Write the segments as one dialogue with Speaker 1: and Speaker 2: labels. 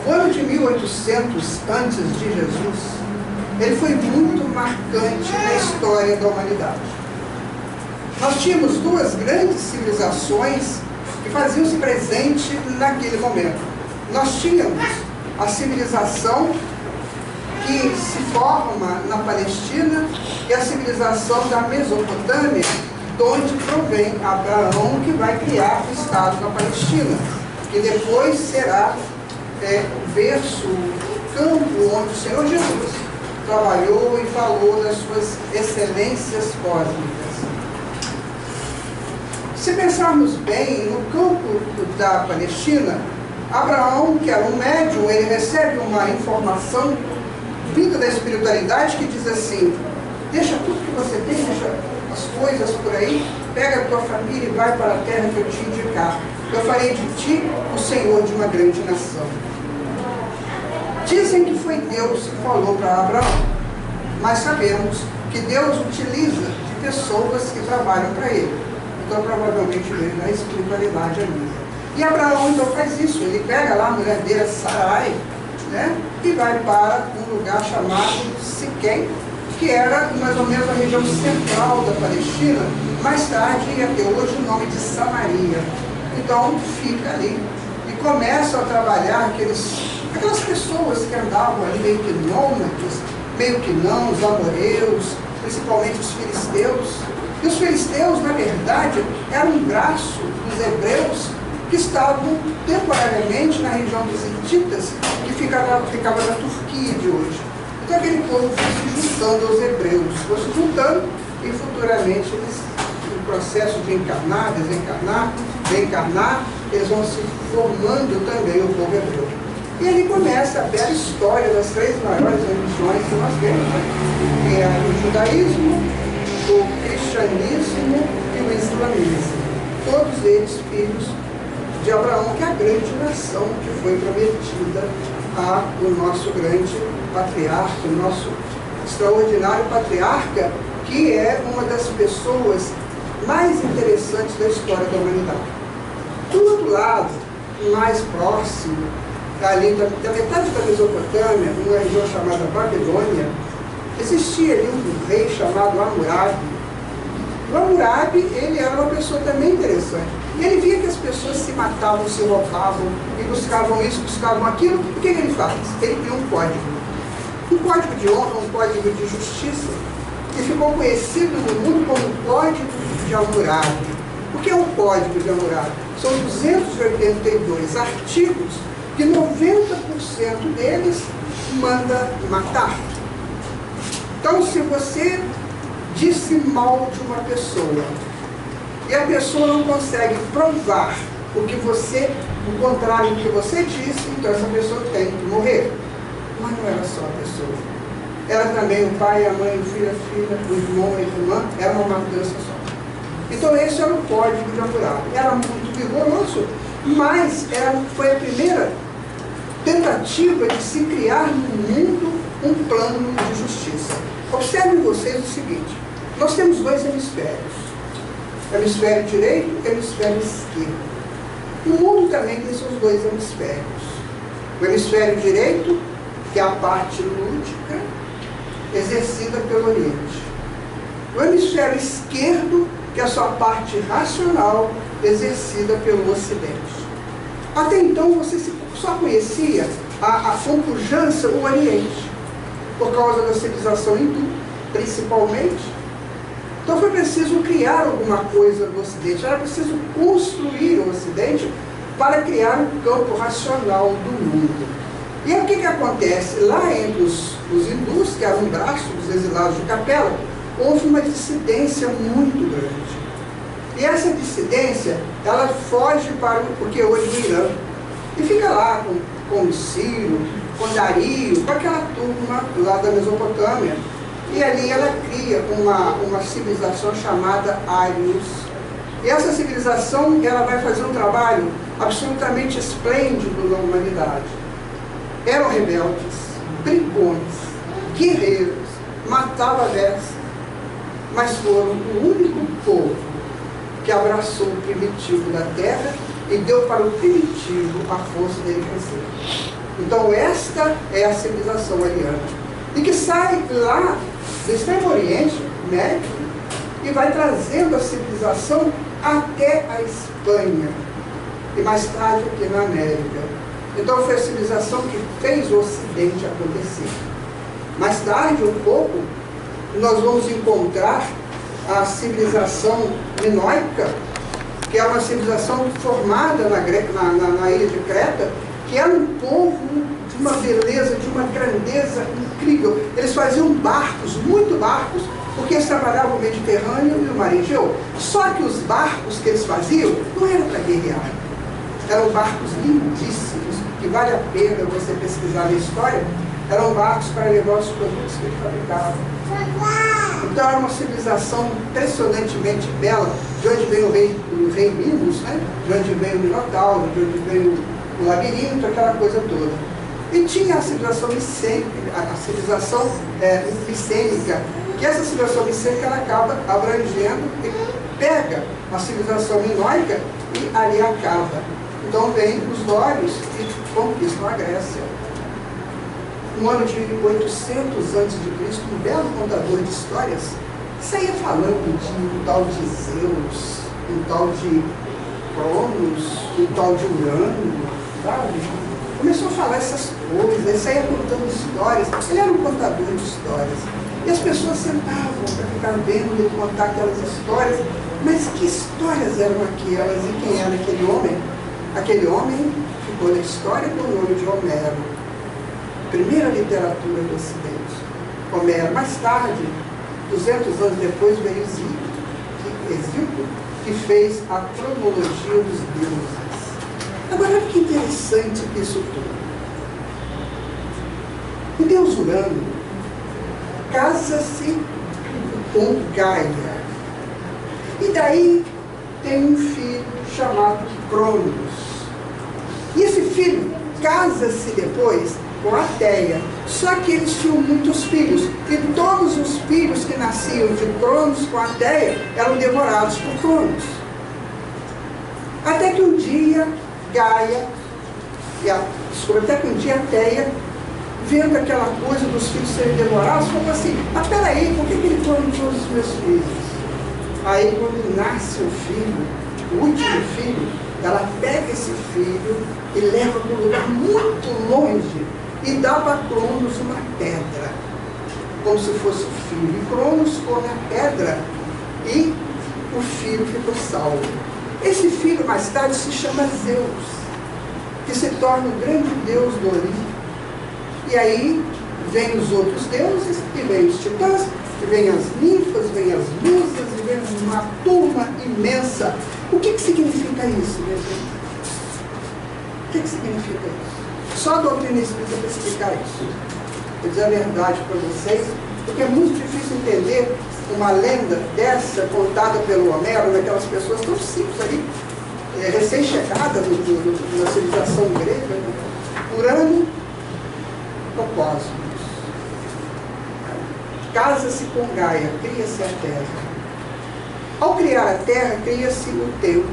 Speaker 1: O ano de 1800 antes de Jesus, ele foi muito marcante na história da humanidade. Nós tínhamos duas grandes civilizações que faziam-se presente naquele momento. Nós tínhamos a civilização que se forma na Palestina e a civilização da Mesopotâmia, de onde provém Abraão, que vai criar o Estado da Palestina, que depois será o berço, o campo onde o Senhor Jesus trabalhou e falou das suas excelências cósmicas. Se pensarmos bem, no campo da Palestina, Abraão, que era um médium, ele recebe uma informação vinda da espiritualidade que diz assim: deixa tudo que você tem, deixa as coisas por aí, pega a tua família e vai para a terra que eu te indicar. Eu farei de ti o senhor de uma grande nação. Dizem que foi Deus que falou para Abraão, mas sabemos que Deus utiliza de pessoas que trabalham para ele. Então provavelmente veio da espiritualidade ali. E Abraão então faz isso, ele pega lá a mulher dele, Sarai, né, e vai para um lugar chamado Siquém, que era mais ou menos a região central da Palestina, mais tarde ia ter hoje o nome de Samaria. Então fica ali e começam a trabalhar aquelas pessoas que andavam ali meio que nômades, meio que não, os amoreus, principalmente os filisteus. E os filisteus, na verdade, eram um braço dos hebreus que estavam temporariamente na região dos hititas, que ficava na Turquia de hoje. Então aquele povo foi se juntando aos hebreus, foi se juntando e futuramente eles, no processo de encarnar, desencarnar, reencarnar, eles vão se formando também o povo hebreu. E ali começa a bela história das três maiores religiões que nós temos, né? Que é o judaísmo, o cristianismo e o islamismo. Todos eles filhos de Abraão, que é a grande nação que foi prometida ao nosso grande patriarca, o nosso extraordinário patriarca, que é uma das pessoas mais interessantes da história da humanidade. Do outro lado, mais próximo, ali da metade da Mesopotâmia, numa região chamada Babilônia, existia ali um rei chamado Hammurabi. O Hammurabi, ele era uma pessoa também interessante. E ele via que as pessoas se matavam, se roubavam, e buscavam isso, buscavam aquilo. O que ele faz? Ele criou um código. Um código de honra, um código de justiça, que ficou conhecido no mundo como o Código de Hammurabi. O que é um Código de Hammurabi? São 282 artigos que 90% deles manda matar. Então, se você disse mal de uma pessoa e a pessoa não consegue provar o contrário do que você disse, então essa pessoa tem que morrer. Mas não era só a pessoa. Era também o pai, a mãe, o filho, a filha, o irmão, a irmã, era uma matança só. Então esse era o Código de Hammurabi. Era muito vigoroso, mas foi a primeira tentativa de se criar no mundo um plano de justiça. Observem vocês o seguinte: nós temos dois hemisférios, hemisfério direito e hemisfério esquerdo. O mundo também tem seus dois hemisférios. O hemisfério direito, que é a parte lúdica, exercida pelo Oriente. O hemisfério esquerdo, que é a sua parte racional, exercida pelo Ocidente. Até então você só conhecia a compujança do Oriente, por causa da civilização hindu, principalmente. Então foi preciso criar alguma coisa no Ocidente, era preciso construir o Ocidente para criar um campo racional do mundo. E aí o que acontece? Lá entre os hindus, que eram um braço dos exilados de Capela, houve uma dissidência muito grande. E essa dissidência, ela foge para o que hoje é o Irã. E fica lá com o Ciro, com Dario, com aquela turma lá da Mesopotâmia. E ali ela cria uma civilização chamada Ários. E essa civilização, ela vai fazer um trabalho absolutamente esplêndido na humanidade. Eram rebeldes, brigões, guerreiros, matavam a besta, mas foram o único povo que abraçou o primitivo da terra e deu para o primitivo a força dele crescer. Então esta é a civilização ariana, e que sai lá do Extremo Oriente Médio e vai trazendo a civilização até a Espanha, e mais tarde aqui na América. Então foi a civilização que fez o Ocidente acontecer. Mais tarde, um pouco, nós vamos encontrar a civilização minoica, que é uma civilização formada na ilha de Creta, que era um povo de uma beleza, de uma grandeza incrível. Eles faziam barcos, muito barcos, porque eles trabalhavam o Mediterrâneo e o Mar Egeu. Só que os barcos que eles faziam não eram para guerrear. Eram barcos lindíssimos, que vale a pena você pesquisar na história. Eram barcos para levar os produtos que eles fabricavam. Então era uma civilização impressionantemente bela, de onde veio o rei Minos, né? De onde veio o Minotauro, de onde veio o labirinto, aquela coisa toda. E tinha a civilização micênica, que essa civilização micênica ela acaba abrangendo e pega a civilização minoica e ali acaba. Então vem os dórios e conquistam a Grécia. No ano de 800 a.C., um belo contador de histórias saía falando de um tal de Zeus, um tal de Cronos, um tal de Urano, sabe? Começou a falar essas coisas, ele saía contando histórias. Ele era um contador de histórias. E as pessoas sentavam para ficar vendo ele contar aquelas histórias. Mas que histórias eram aquelas e quem era aquele homem? Aquele homem ficou na história com o nome de Homero. Primeira literatura do Ocidente. Homero. Mais tarde, 200 anos depois, veio Hesíodo, que fez a cronologia dos deuses. Agora, olha que interessante isso tudo. O deus Urano casa-se com Gaia. E daí tem um filho chamado Cronos. E esse filho casa-se depois com Ateia. Só que eles tinham muitos filhos. E todos os filhos que nasciam de Cronos com Ateia eram devorados por Cronos. Até que um dia Gaia, até que um dia Ateia, vendo aquela coisa dos filhos serem devorados, falou assim: mas peraí, por que ele come todos os meus filhos? Aí quando nasce o filho, o último filho, ela pega esse filho e leva para um lugar muito longe e dá para Cronos uma pedra, como se fosse o filho. E Cronos come a pedra e o filho ficou salvo. Esse filho mais tarde se chama Zeus, que se torna o grande deus do Olimpo. E aí vem os outros deuses, e vem os titãs, e vem as ninfas, vem as musas, e vem uma turma imensa. O que significa isso, minha gente? O que significa isso? Só a doutrina espírita para explicar isso. Vou dizer a verdade para vocês, porque é muito difícil entender uma lenda dessa contada pelo Homero, daquelas pessoas tão simples ali, recém-chegadas na civilização grega, né? Urano, o cosmos. Casa-se com Gaia, cria-se a Terra. Ao criar a Terra, cria-se o tempo.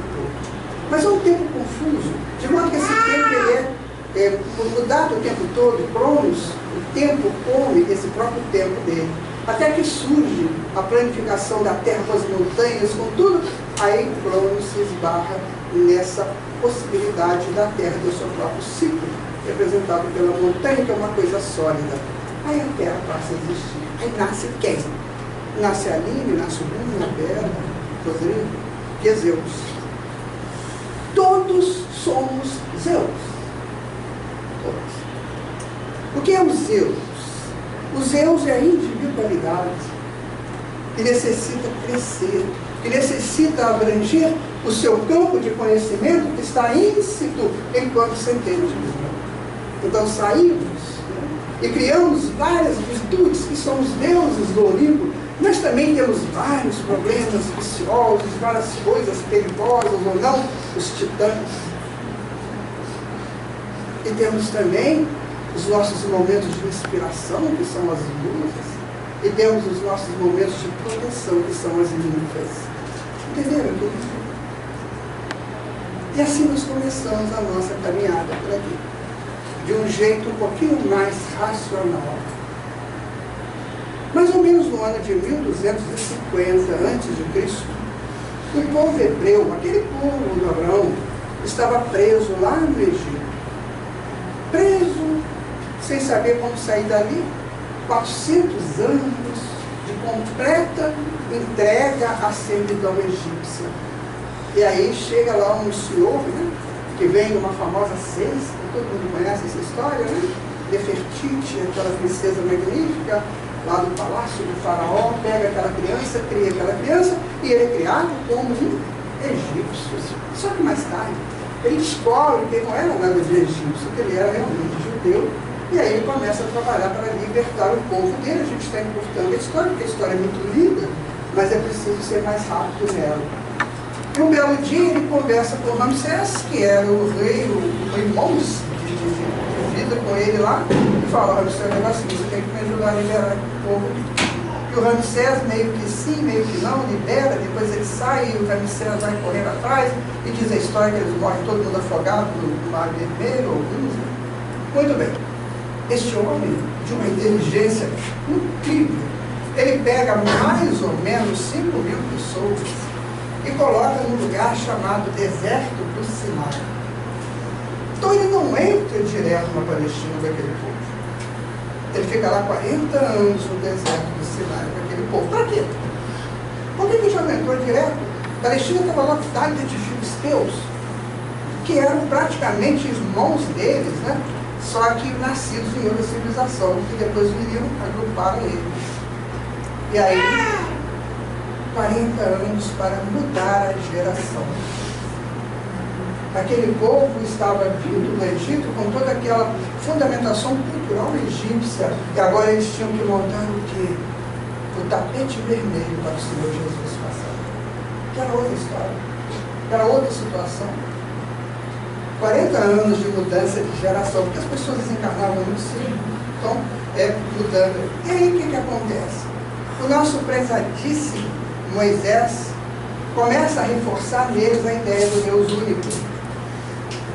Speaker 1: Mas é um tempo confuso, de modo que esse tempo ele é mudado o tempo todo. Cronos, o tempo come esse próprio tempo dele. Até que surge a planificação da Terra com as montanhas, com tudo, aí Cronos se esbarra nessa possibilidade da Terra ter o seu próprio ciclo, representado pela montanha, que é uma coisa sólida. Aí a Terra passa a existir. Aí nasce quem? Nasce a Aline, nasce o Bruno, a Bela, Rodrigo, que é Zeus. Todos somos Zeus. Todos. O que é o Zeus? O Zeus é a individualidade que necessita crescer, que necessita abranger o seu campo de conhecimento que está íncito enquanto centelha de vida. Então saímos, né, e criamos várias virtudes que são os deuses do Olimpo. Nós também temos vários problemas viciosos, várias coisas perigosas ou não, os titãs. E temos também os nossos momentos de inspiração, que são as musas, e temos os nossos momentos de proteção, que são as ninfas. Entenderam aqui? E assim nós começamos a nossa caminhada por aqui, de um jeito um pouquinho mais racional. Mais ou menos no ano de 1250 a.C., o povo hebreu, aquele povo do Abraão, estava preso lá no Egito. Preso, sem saber como sair dali, 400 anos de completa entrega à servidão egípcia. E aí chega lá um senhor, né, que vem de uma famosa cesta, todo mundo conhece essa história, né? Nefertiti, aquela princesa magnífica, lá do palácio do faraó, pega aquela criança, cria aquela criança, e ele é criado como um egípcio. Só que mais tarde, ele descobre que ele não era nada de egípcio, que ele era realmente judeu, e aí ele começa a trabalhar para libertar o povo dele. A gente está encurtando a história, porque a história é muito linda, mas é preciso ser mais rápido nela. E um belo dia ele conversa com Ramsés, que era o rei, o rei Mons, de vida com ele lá, e fala: Ramsés, é um negócio assim, você tem que me ajudar a liberar o povo. E o Ramsés meio que sim, meio que não, libera, depois ele sai, e o Ramsés vai correndo atrás, e diz a história que eles morrem todo mundo afogado no Mar Vermelho, alguns. Muito bem. Este homem, de uma inteligência incrível, ele pega mais ou menos 5.000 pessoas e coloca num lugar chamado Deserto do Sinai. Então ele não entra direto na Palestina com aquele povo. Ele fica lá 40 anos no deserto do Sinai com aquele povo. Para quê? Por que ele já não entrou direto? A Palestina estava lotada de filisteus, que eram praticamente irmãos deles, né? Só que nascidos em outra civilização, que depois viriam agrupar eles. E aí, 40 anos para mudar a geração. Aquele povo estava vindo do Egito com toda aquela fundamentação cultural egípcia, e agora eles tinham que montar o quê? O tapete vermelho para o Senhor Jesus passar. Que era outra história, que era outra situação. 40 anos de mudança de geração, porque as pessoas desencarnavam muito cedo, então mudando. E aí o que acontece? O nosso prezadíssimo Moisés começa a reforçar neles a ideia do Deus único.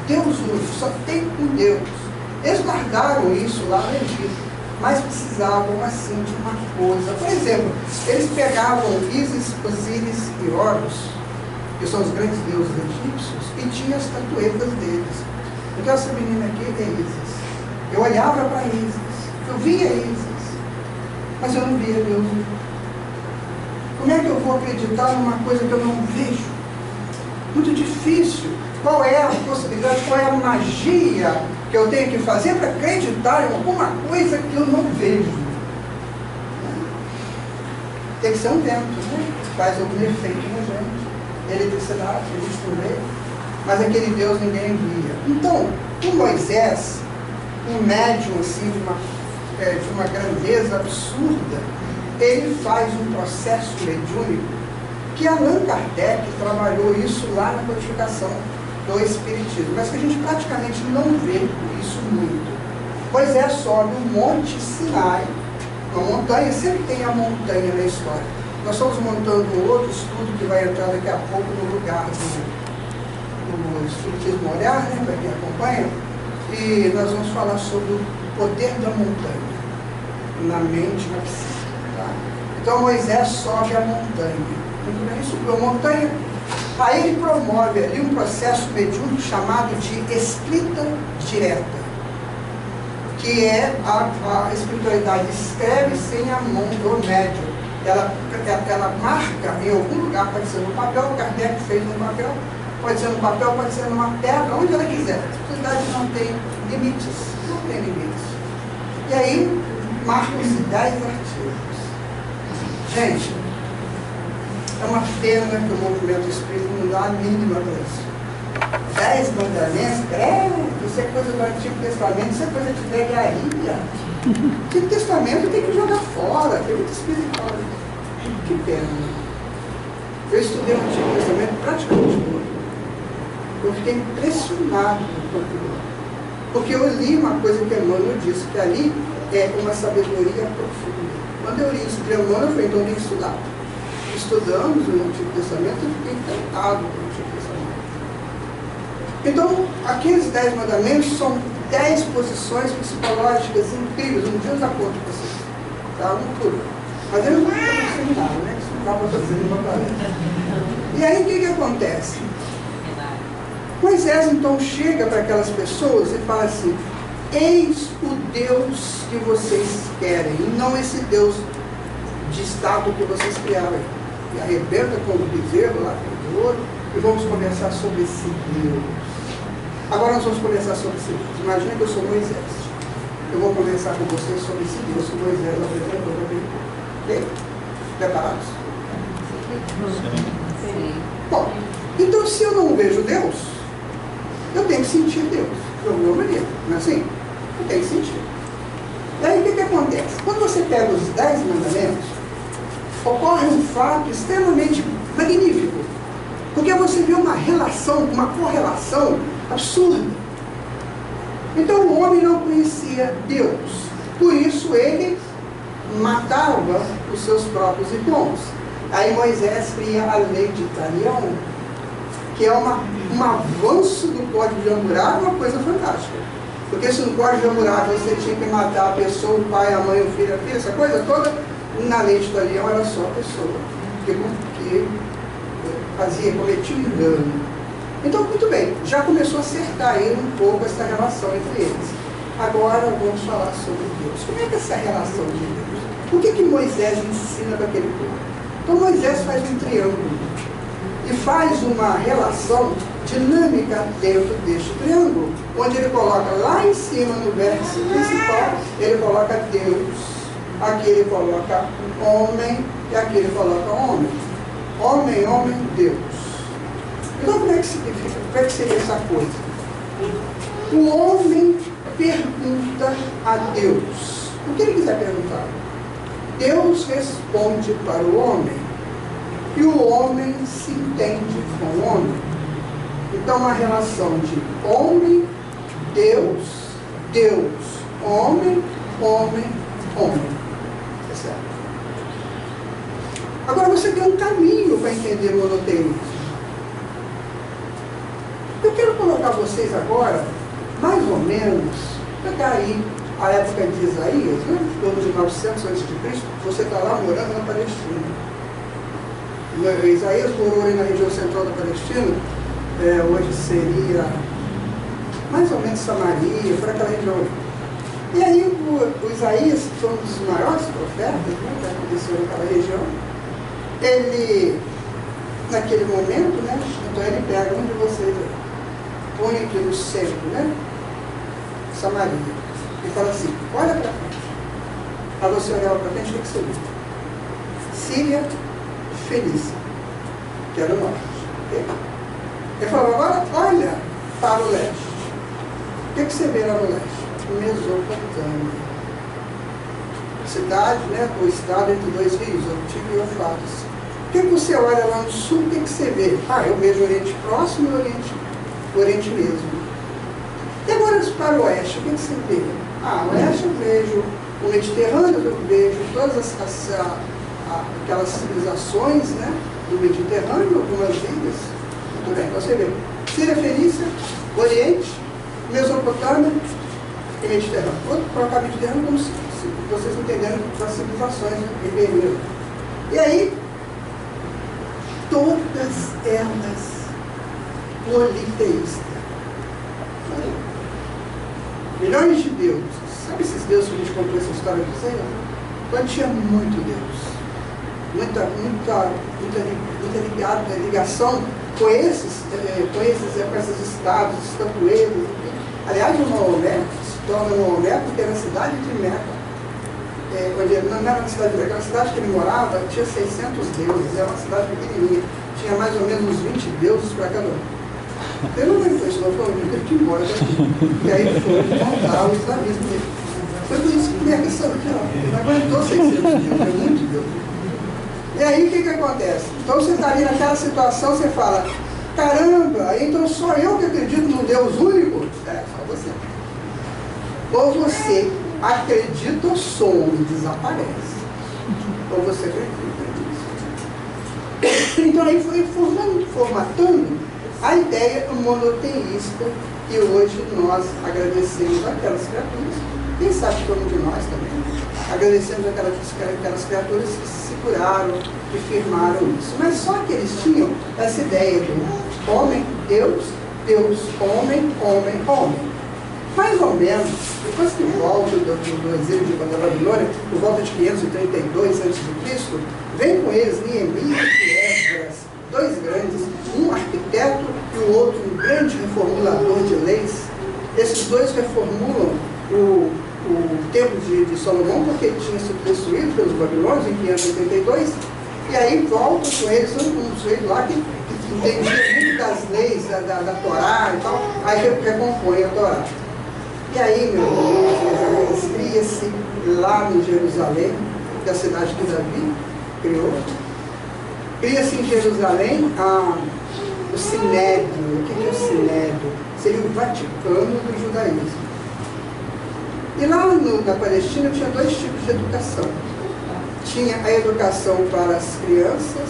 Speaker 1: Deus único, só tem um Deus. Eles guardaram isso lá no Egito, mas precisavam assim de uma coisa. Por exemplo, eles pegavam Ísis, Osíris e Horus, que são os grandes deuses egípcios, e tinha as estatuetas deles. Então essa menina aqui é Ísis. Eu olhava para Ísis, eu via Ísis, mas eu não via Deus. Como é que eu vou acreditar numa coisa que eu não vejo? Muito difícil. Qual é a possibilidade, qual é a magia que eu tenho que fazer para acreditar em alguma coisa que eu não vejo? Tem que ser um vento, né? Faz algum efeito na gente. Eletricidade, a gente não vê, mas aquele Deus ninguém via. Então, o Moisés, um médium assim, de uma grandeza absurda, ele faz um processo mediúnico que Allan Kardec trabalhou isso lá na codificação do Espiritismo, mas que a gente praticamente não vê isso muito. Moisés sobe o Monte Sinai, uma montanha, sempre tem a montanha na história. Nós estamos montando um outro estudo que vai entrar daqui a pouco no lugar do Espiritismo Olhar, né, para quem acompanha, e nós vamos falar sobre o poder da montanha, na mente, na psique. Tá? Então Moisés sobe a montanha. Ele subiu a montanha, aí ele promove ali um processo mediúnico chamado de escrita direta, que é a espiritualidade escreve sem a mão do médium. Ela marca em algum lugar, pode ser no papel, o Kardec fez no papel, pode ser no papel, pode ser numa pedra, onde ela quiser. A espiritualidade não tem limites, não tem limites. E aí, marcam-se 10 artigos. Gente, é uma pena que o movimento espírita não dá a mínima para isso. 10 mandamentos, isso é coisa do Antigo Testamento, isso é coisa de velharia. O Antigo Testamento tem que jogar fora, tem muito espiritual. Que pena. Eu estudei o Antigo Testamento praticamente todo. Eu fiquei impressionado com o conteúdo. Porque eu li uma coisa que Emmanuel disse, que ali é uma sabedoria profunda. Quando eu li isso de Emmanuel, eu falei, então eu tenho que estudar. Estudamos o Antigo Testamento, eu fiquei encantado com o Antigo Testamento. Então, aqueles 10 mandamentos são 10 posições psicológicas incríveis. Um dia eu já conto para vocês. Tá? Não tudo. Mas eu não vou seminário, né? Isso não dá para fazer nenhuma palestra. E aí, o que acontece? Moisés, então, chega para aquelas pessoas e fala assim: eis o Deus que vocês querem, e não esse Deus de estátua que vocês criaram. E arrebenta com o bezerro lá de ouro, e vamos conversar sobre esse Deus. Agora nós vamos conversar sobre esse Deus. Imagina que eu sou Moisés. Eu vou conversar com vocês sobre esse Deus que Moisés apresentou para mim. Ok? Preparados?
Speaker 2: Sim.
Speaker 1: Bom, então se eu não vejo Deus, eu tenho que sentir Deus. De alguma maneira, não é assim? Eu tenho que sentir. E aí o que acontece? Quando você pega os 10 mandamentos, ocorre um fato extremamente magnífico. Porque você vê uma relação, uma correlação absurda. Então o homem não conhecia Deus. Por isso ele matava os seus próprios irmãos. Aí Moisés cria a lei de Italião, que é um avanço do Código de Hammurabi, uma coisa fantástica. Porque se no Código de Hammurabi você tinha que matar a pessoa, o pai, a mãe, o filho, a filha, essa coisa toda, na lei de Italião era só a pessoa que cometia um engano. Então, muito bem, já começou a acertar aí um pouco essa relação entre eles. Agora vamos falar sobre Deus. Como é que é essa relação de Deus? O que Moisés ensina para aquele povo? Então Moisés faz um triângulo e faz uma relação dinâmica dentro deste triângulo, onde ele coloca lá em cima no vértice principal, ele coloca Deus, aqui ele coloca homem e aqui ele coloca homem. Homem, homem, Deus. Então como é que significa? Como é que seria essa coisa? O homem pergunta a Deus o que ele quiser perguntar. Deus responde para o homem e o homem se entende com o homem. Então, uma relação de homem, Deus, Deus, homem, homem, homem. É certo? Agora, você tem um caminho para entender o monoteísmo. Eu quero colocar vocês agora, mais ou menos, pegar aí a época de Isaías, né? Em torno de 900 a.C., você está lá morando na Palestina. Isaías morou aí na região central da Palestina, hoje seria mais ou menos Samaria, por aquela região. E aí o Isaías, que foi um dos maiores profetas, né, que aconteceu naquela região, ele, naquele momento, né, então ele pega um de vocês, põe aqui no centro, né, Samaria. E fala assim: olha para frente. Para você olhar para frente, o que você vê? Síria, Fenícia, que era o norte. Okay? Ele falou: agora olha para o leste. O que você vê lá no leste? Mesopotâmia. Cidade, né, o estado entre dois rios, Antigo e Eufrates. O que você olha lá no sul, o que você vê? Eu vejo o Oriente Próximo e o Oriente mesmo. E agora para o oeste, o que você vê? O oeste eu vejo o Mediterrâneo, eu vejo todas aquelas civilizações, né, do Mediterrâneo, algumas ilhas. Muito bem, você vê Síria, Fenícia, Oriente, Mesopotâmia e Mediterrâneo. Vou colocar Mediterrâneo como se vocês entenderem das civilizações ribeirinhas. E aí, todas elas politeístas. Milhões de deuses. Sabe esses deuses que a gente contou essa história de vocês? Então tinha muito Deus. Muita ligação com esses estados, estatueiros. Aliás, o Maomé se torna Maomé porque era a cidade de Meca. Não era uma cidade de Meca, era uma cidade que ele morava, tinha 600 deuses, era uma cidade pequenininha. Tinha mais ou menos uns 20 deuses para cada um. Ele não aguentou isso, não, foi um dia que ele tinha embora daqui. E aí foi montar o islamismo dele. Foi por isso que Meca saiu aqui, ele não aguentou 600 deuses, é muito Deus. E aí o que acontece? Então você está ali naquela situação, você fala: caramba, então só eu que acredito num Deus único? Só você. Ou você acredita ou some e desaparece. Ou você acredita nisso. Então aí foi formatando a ideia monoteísta que hoje nós agradecemos aquelas criaturas, quem sabe como de nós também, agradecemos aquelas criaturas que se seguraram, que firmaram isso. Mas só que eles tinham essa ideia do homem, Deus, Deus, homem, homem, homem. Mais ou menos, depois que volta do exílio da Babilônia, por volta de 532 a.C., vem com eles Neemias e Esdras, dois grandes, um arquiteto e o outro um grande reformulador de leis. Esses dois reformulam o templo de Salomão, porque ele tinha sido destruído pelos babilônios em 582, e aí voltam com eles um sujeito lá que entendia muito das leis da Torá e tal, aí recompõe a Torá. E aí, meus irmãos, cria-se lá em Jerusalém, que é a cidade que Davi criou, cria-se em Jerusalém o Sinédrio. O que é o Sinédrio? Seria o Vaticano do judaísmo. E lá na Palestina tinha dois tipos de educação. Tinha a educação para as crianças,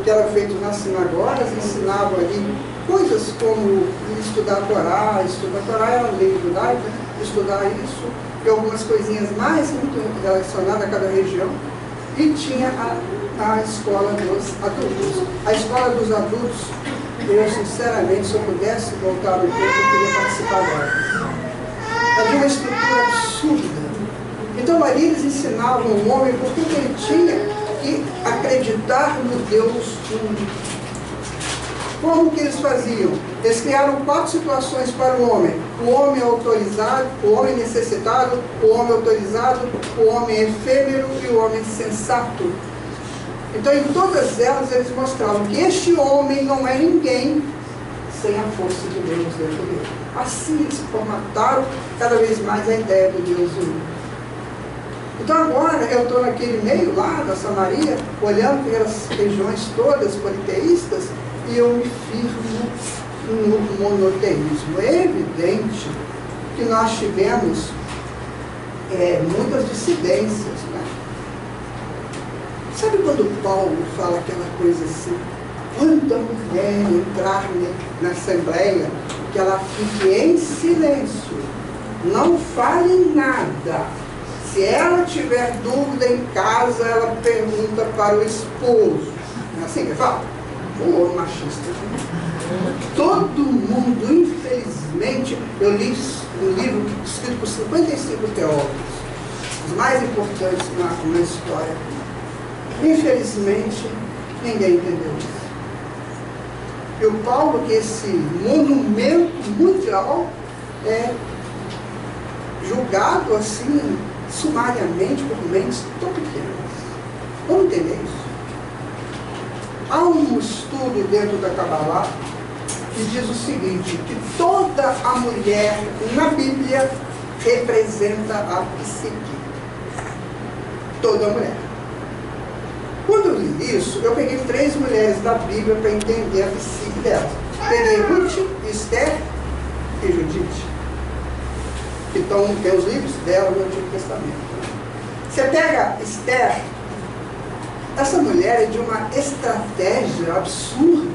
Speaker 1: que era feito nas sinagogas, ensinavam ali coisas como estudar a Torá. Estudar a Torá era a lei judaica, estudar isso, e algumas coisinhas mais muito relacionadas a cada região. E tinha a escola dos adultos. A escola dos adultos, eu sinceramente, se eu pudesse voltar no tempo, eu queria participar dela. Havia uma estrutura absurda. Então ali eles ensinavam o homem porque ele tinha que acreditar no Deus único. Como que eles faziam? Eles criaram 4 situações para o homem autorizado, o homem necessitado, o homem autorizado, o homem efêmero e o homem sensato. Então em todas elas eles mostravam que este homem não é ninguém sem a força de Deus dentro dele. Assim eles formataram cada vez mais a ideia do Deus único. Então agora eu estou naquele meio lá da Samaria, olhando pelas regiões todas politeístas, e eu me firmo no monoteísmo. É evidente que nós tivemos muitas dissidências, né? Sabe quando Paulo fala aquela coisa assim, quando a mulher entrar na Assembleia, que ela fique em silêncio, não fale nada. Se ela tiver dúvida em casa, ela pergunta para o esposo. Não é assim que fala? O homem machista. Todo mundo, infelizmente, eu li um livro escrito por 55 teólogos, os mais importantes na história. Infelizmente, ninguém entendeu isso. E o Paulo, que esse monumento mundial é julgado assim, sumariamente, por mentes tão pequenas. Vamos entender isso? Há um estudo dentro da Kabbalah que diz o seguinte, que toda a mulher na Bíblia representa a psique. Toda mulher. Quando eu li isso, eu peguei 3 mulheres da Bíblia para entender a psique delas. Peguei Ruth, Esther e Judite, que tem os livros dela no Antigo Testamento. Você pega Esther, essa mulher é de uma estratégia absurda.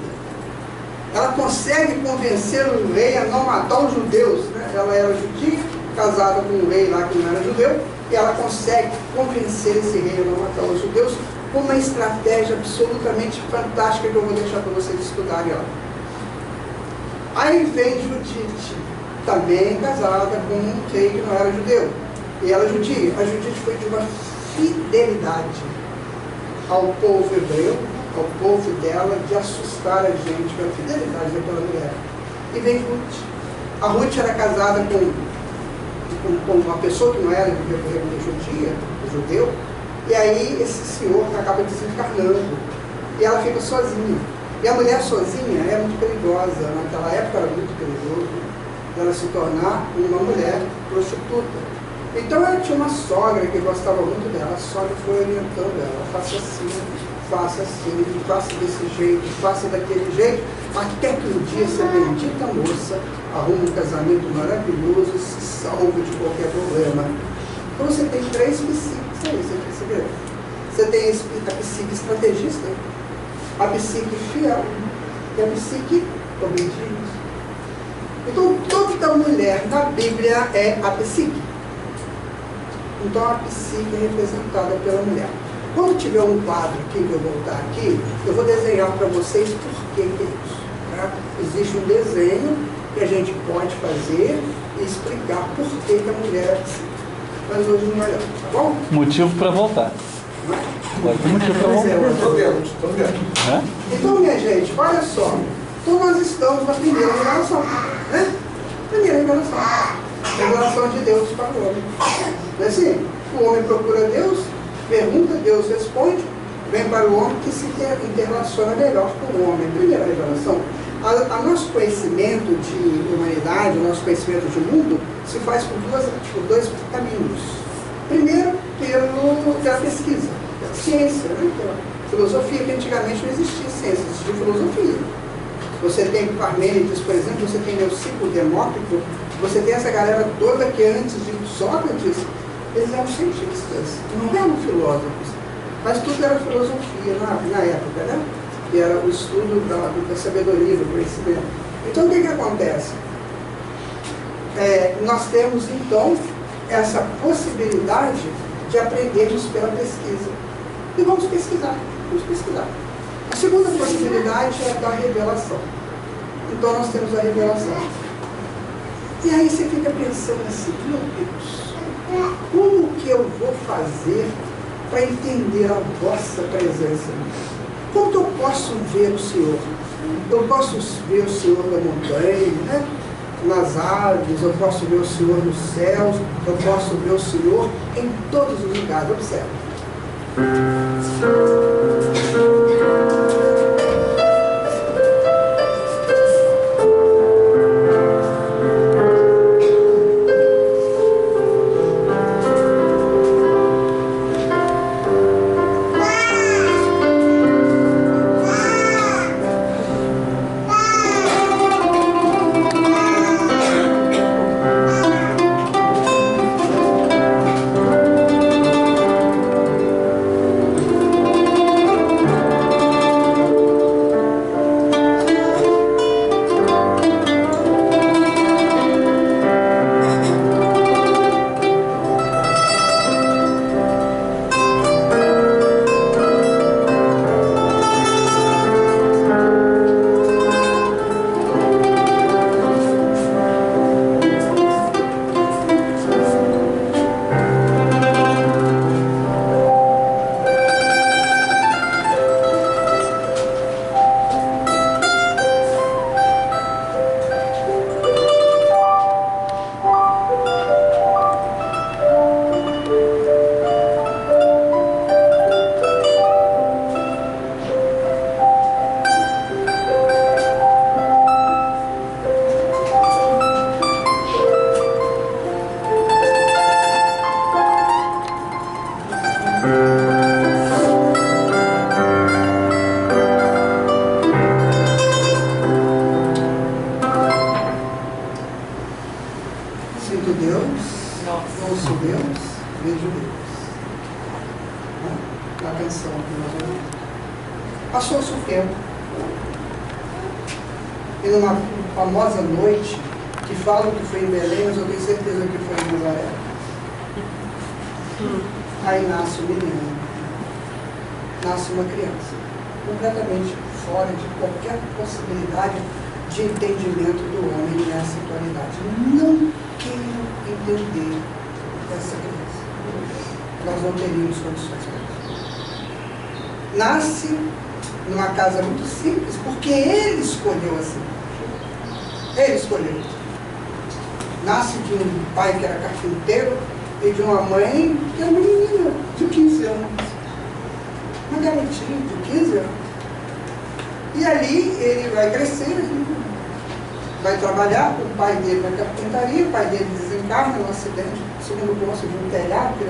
Speaker 1: Ela consegue convencer o rei a não matar os judeus, né? Ela era judia, casada com um rei lá que não era judeu, e ela consegue convencer esse rei a não matar os judeus com uma estratégia absolutamente fantástica que eu vou deixar para vocês estudarem lá. Aí vem Judite, também casada com um rei que não era judeu, e ela é judia. A Judite foi de uma fidelidade ao povo hebreu, ao povo dela, de assustar a gente pela fidelidade daquela mulher. E vem Ruth. A Ruth era casada com uma pessoa que não era judia, judeu, e aí esse senhor acaba desencarnando, e ela fica sozinha. E a mulher sozinha é muito perigosa, naquela época era muito perigoso ela se tornar uma mulher prostituta. Então ela tinha uma sogra que gostava muito dela, a sogra foi orientando ela, faça assim, faça desse jeito, faça daquele jeito, até que um dia essa bendita moça arruma um casamento maravilhoso e se salve de qualquer problema. Então você tem 3 psiques aí, você percebeu? Você tem a psique estrategista, a psique fiel e a psique obediência. Então, toda mulher na Bíblia é a psique. Então, a psique é representada pela mulher. Quando tiver um quadro aqui, que eu vou botar aqui, eu vou desenhar para vocês por que é isso. Tá? Existe um desenho que a gente pode fazer e explicar por que a mulher é psique. Mas hoje não vai dar, tá bom?
Speaker 2: Motivo para voltar. Agora tem motivo para voltar.
Speaker 1: Estou vendo. Então, minha gente, olha só. Então, nós estamos na primeira revelação. Né? Primeira revelação. Revelação de Deus para o homem. Não é assim? O homem procura Deus, pergunta, Deus responde, vem para o homem que se interrelaciona melhor com o homem. Primeira revelação. A nosso conhecimento de humanidade, o nosso conhecimento de mundo, se faz por dois caminhos. Primeiro, pela pesquisa, pela ciência, né? Pela filosofia, que antigamente não existia ciência, existia filosofia. Você tem Parmênides, por exemplo, você tem Leucipo, Demócrito, você tem essa galera toda que antes de Sócrates, eles eram cientistas, não eram filósofos, mas tudo era filosofia na época, né? Que era o estudo da sabedoria, do conhecimento. Então, o que acontece? Nós temos, então, essa possibilidade de aprendermos pela pesquisa. E vamos pesquisar. A segunda possibilidade é da revelação. Então, nós temos a revelação. E aí você fica pensando assim, meu Deus, como que eu vou fazer para entender a vossa presença? Como que eu posso ver o Senhor? Eu posso ver o Senhor na montanha, né? Nas árvores, eu posso ver o Senhor nos céus, eu posso ver o Senhor em todos os lugares. Observe. Passou-se o tempo. E numa famosa noite, que falam que foi em Belém, mas eu tenho certeza que foi em Nazaré. Aí nasce o menino. Nasce uma criança. Completamente fora de qualquer possibilidade de entendimento do homem nessa atualidade. Não queiram entender essa criança. Nós não teríamos condições para isso. Nasce numa casa muito simples, porque ele escolheu assim. Ele escolheu. Nasce de um pai que era carpinteiro e de uma mãe que era uma menina de 15 anos. Uma garotinha de 15 anos. E ali ele vai crescer, ele vai trabalhar, o pai dele na carpintaria, o pai dele desencarna num acidente, segundo posto de um telhado, que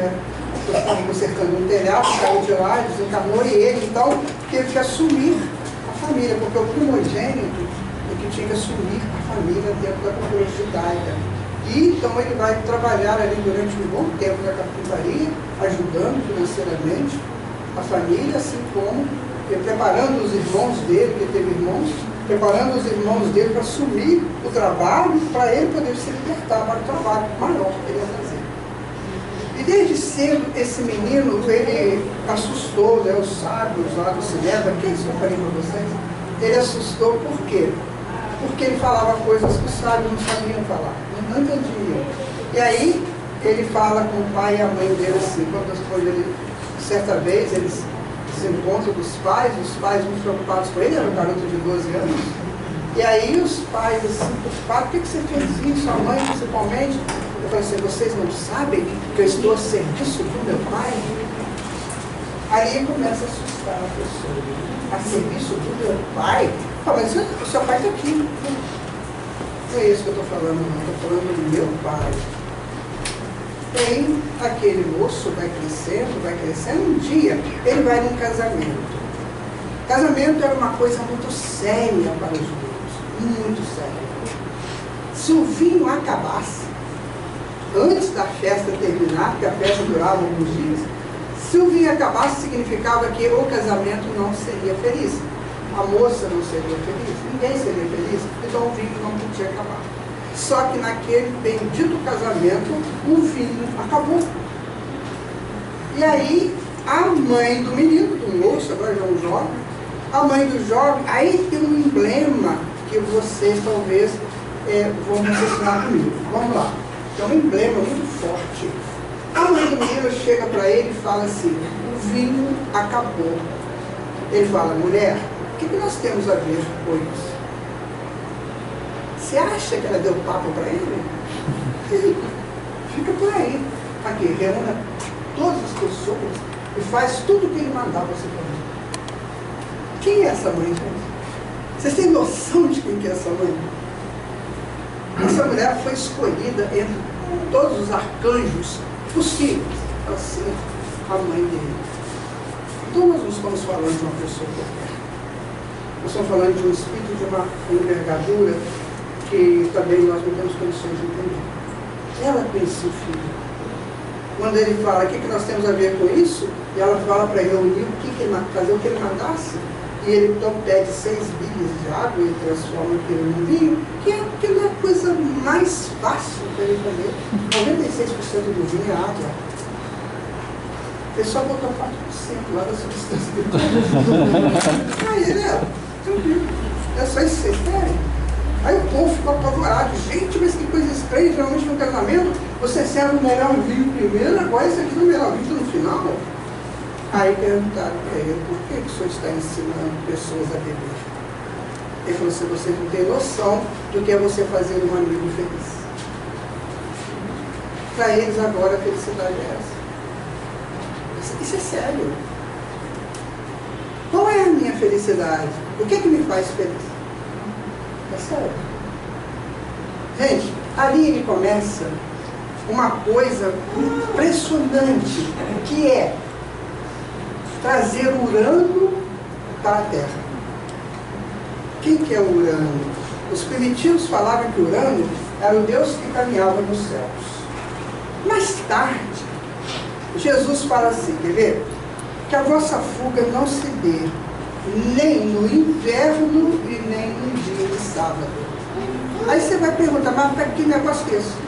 Speaker 1: estava consertando um telhado, caiu de lá, desencarnou, e ele então teve que assumir a família, porque o primogênito é que tinha que assumir a família dentro da cultura judaica. E então ele vai trabalhar ali durante um bom tempo na carpintaria, ajudando financeiramente a família, assim como preparando os irmãos dele, que teve irmãos, preparando os irmãos dele para assumir o trabalho, para ele poder se libertar para o trabalho maior que ele ia fazer. E desde cedo, esse menino, ele assustou, né, os sábios lá do cinema. Que é isso que eu falei para vocês? Ele assustou por quê? Porque ele falava coisas que os sábios não sabiam falar, não entendiam. E aí, ele fala com o pai e a mãe dele assim, quando ele, certa vez, eles se encontram dos pais, os pais muito preocupados com ele, era um garoto de 12 anos. E aí os pais assim, preocupados, por que você fez isso, a mãe principalmente? Eu falei assim, vocês não sabem que eu estou a serviço do meu pai? Aí começa a assustar a pessoa. A serviço do meu pai? Fala, mas o seu pai está aqui. Não é isso que eu estou falando, não. Estou falando do meu pai. Aí aquele moço vai crescendo, um dia ele vai num casamento. Casamento era uma coisa muito séria para os judeus, muito séria. Se o vinho acabasse, antes da festa terminar, porque a festa durava alguns dias, se o vinho acabasse, significava que o casamento não seria feliz. A moça não seria feliz, ninguém seria feliz, então o vinho não podia acabar. Só que naquele bendito casamento, o vinho acabou. E aí, a mãe do menino, do moço, agora já é um jovem, a mãe do jovem, aí tem um emblema que vocês talvez vão raciocinar comigo. Vamos lá. É um emblema muito forte. A mãe do menino chega para ele e fala assim, o vinho acabou. Ele fala, mulher, o que nós temos a ver com isso? Você acha que ela deu papo para ele? Fica por aí. Aqui, reúna todas as pessoas e faz tudo o que ele mandar você fazer. Quem é essa mãe, gente? Vocês têm noção de quem que é essa mãe? Essa mulher foi escolhida entre todos os arcanjos possíveis para ser a mãe dele. Então nós não estamos falando de uma pessoa qualquer. Nós estamos falando de um espírito de uma envergadura que também nós não temos condições de entender. Ela conhecia o filho. Quando ele fala, o que nós temos a ver com isso? E ela fala para reunir fazer o que ele mandasse. E ele então pede 6 bilhas de água e transforma aquilo num vinho, que é aquela coisa mais fácil para ele fazer. 96% do vinho é água. Ele só botou 4% lá da substância. Aí ele tranquilo. É só isso que vocês querem. Aí o povo ficou apavorado. Gente, mas que coisa estranha. Geralmente no casamento você serve o melhor vinho primeiro, agora esse aqui é o melhor vinho no final. Aí perguntaram para ele, por que o senhor está ensinando pessoas a beber? Ele falou assim, você não tem noção do que é você fazer um amigo feliz. Para eles agora a felicidade é essa. Isso é sério. Qual é a minha felicidade? O que me faz feliz? É sério. Gente, ali ele começa uma coisa impressionante, que é trazer Urano para a Terra. Quem que é Urano? Os primitivos falavam que Urano era o Deus que caminhava nos céus. Mais tarde, Jesus fala assim, quer ver? Que a vossa fuga não se dê nem no inverno e nem no dia de sábado. Aí você vai perguntar, mas que negócio é esse?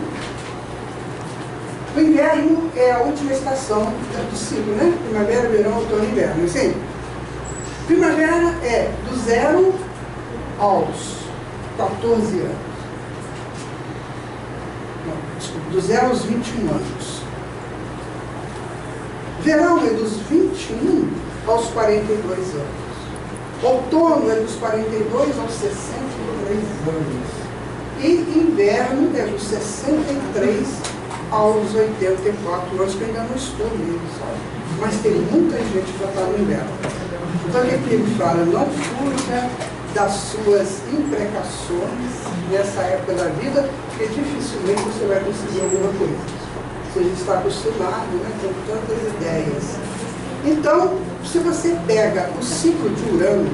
Speaker 1: O inverno é a última estação do ciclo, né? Primavera, verão, outono e inverno, assim? Primavera é do 0 aos 14 anos. Não, desculpa, do 0 aos 21 anos. Verão é dos 21 aos 42 anos. Outono é dos 42 aos 63 anos. E inverno é dos 63 aos 84 anos, que ainda não estou nele, sabe? Mas tem muita gente que já está no inverno. Então o que ele fala? Não fuja das suas imprecações nessa época da vida, porque dificilmente você vai conseguir alguma coisa. Você já está acostumado, né, com tantas ideias. Então, se você pega o ciclo de Urano,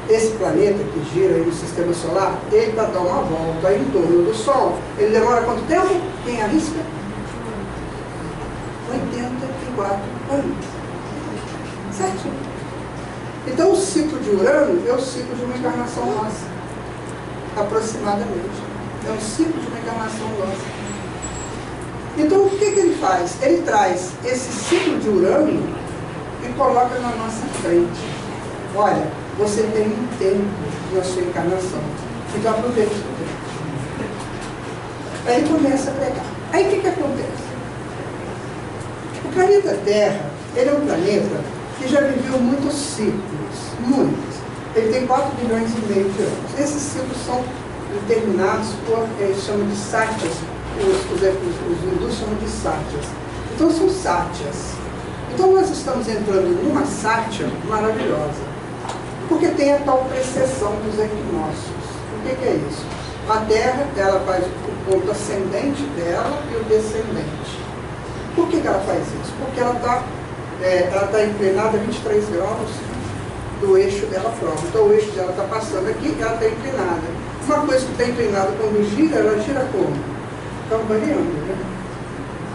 Speaker 1: esse planeta que gira aí no sistema solar, ele para dar uma volta em torno do Sol, ele demora quanto tempo? Quem arrisca? 84 anos. Certinho. Então o ciclo de Urano é o ciclo de uma encarnação nossa, aproximadamente. É um ciclo de uma encarnação nossa. Então o que ele faz? Ele traz esse ciclo de Urano e coloca na nossa frente. Olha, você tem um tempo na sua encarnação, então aproveita o seu tempo. Aí ele começa a pregar. Aí o que acontece? O planeta Terra, ele é um planeta que já viveu muitos ciclos, muitos. Ele tem 4,5 bilhões de anos. Esses ciclos são determinados por, eles chamam de sátias, os hindus chamam de sátias. Então são sátias. Então nós estamos entrando numa sátia maravilhosa, porque tem a tal precessão dos equinócios. O que é isso? A Terra, ela faz o ponto ascendente dela e o descendente. Por que ela faz isso? Porque ela está inclinada a 23 graus do eixo dela própria. Então o eixo dela está passando aqui e ela está inclinada. Uma coisa que está inclinada quando gira, ela gira como? Cambaleando, né?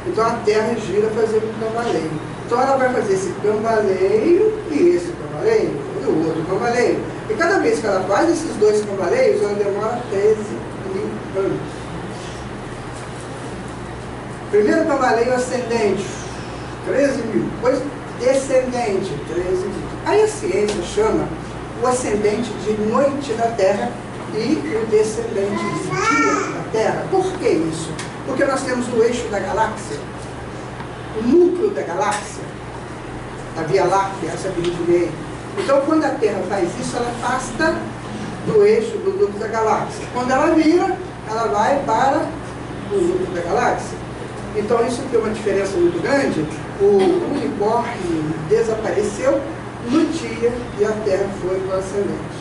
Speaker 1: Então a Terra gira fazendo um cambaleio. Então ela vai fazer esse cambaleio e esse cambaleio e o outro cambaleio. E cada vez que ela faz esses dois cambaleios, ela demora 13.000 anos. Primeiro cambaleio ascendente, 13.000. Depois descendente, 13.000. Aí a ciência chama o ascendente de noite da Terra e o descendente de dia da Terra. Por que isso? Porque nós temos o eixo da galáxia, o núcleo da galáxia, a Via Láctea, essa que a gente vê. Então, quando a Terra faz isso, ela afasta do eixo do núcleo da galáxia. Quando ela vira, ela vai para o núcleo da galáxia. Então, isso tem uma diferença muito grande. O unicórnio desapareceu no dia que a Terra foi para o ascendente,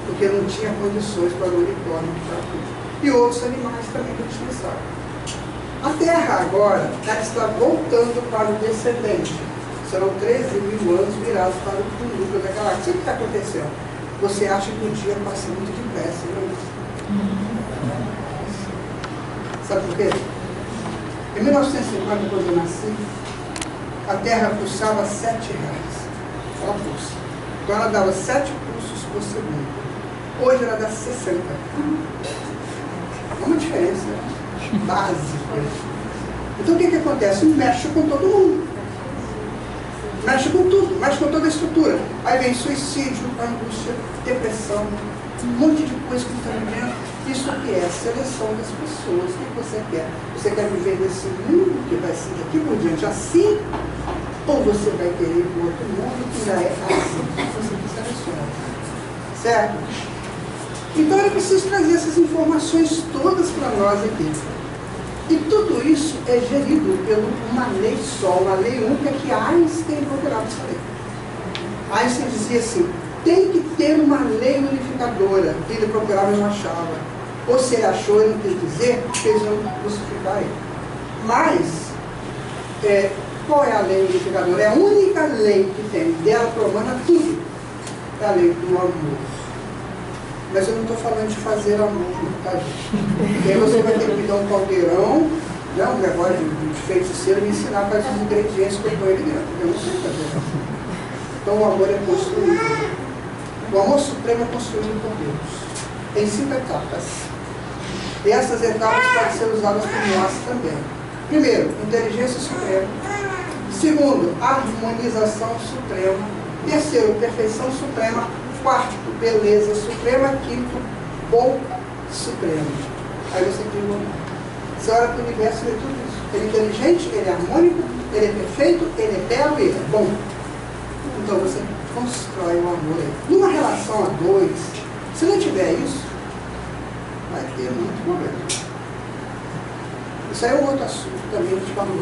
Speaker 1: porque não tinha condições para o unicórnio ficar aqui. E outros animais também que descansaram. A Terra agora, ela está voltando para o descendente. Serão 13.000 anos virados para o núcleo da galáxia. O que está acontecendo? Você acha que o dia passa muito depressa, não? Sabe por quê? Em 1950, quando eu nasci, a Terra pulsava 7 reais. Ela pulsa. Então ela dava 7 pulsos por segundo. Hoje ela dá 60. É uma diferença básica. Então o que acontece? Mexe com todo mundo. Mexe com tudo, mexe com toda a estrutura. Aí vem suicídio, angústia, depressão, um monte de coisa que está vivendo. Isso aqui é a seleção das pessoas. O que você quer? Você quer viver nesse mundo que vai ser daqui por diante assim? Ou você vai querer ir para outro mundo que já é assim? Você que seleciona. Certo? Então era preciso trazer essas informações todas para nós aqui. E tudo isso é gerido por uma lei só, uma lei única que Einstein procurava saber. Einstein dizia assim, tem que ter uma lei unificadora. Ele procurava e não achava. Ou se ele achou, ele não quis dizer, porque eles vão crucificar ele. Mas, qual é a lei unificadora? É a única lei que tem, dela promana tudo. É a lei do amor. Mas eu não estou falando de fazer amor, tá, gente? Porque aí você vai ter que me dar um caldeirão, né, um negócio de feiticeiro, me ensinar quais os ingredientes que eu ponho ali dentro. Eu não sei fazer. Então o amor é construído. O amor supremo é construído por Deus. Em 5 etapas. E essas etapas podem ser usadas por nós também. Primeiro, inteligência suprema. Segundo, harmonização suprema. Terceiro, perfeição suprema. Quarto, beleza suprema. Quinto, bom supremo. Aí você tem um. Você olha para o universo e vê tudo isso. Ele é inteligente, ele é harmônico, ele é perfeito, ele é belo e ele é bom. Então você constrói o amor aí. Numa relação a dois, se não tiver isso, vai ter muito problema. Isso aí é um outro assunto também, a gente falou.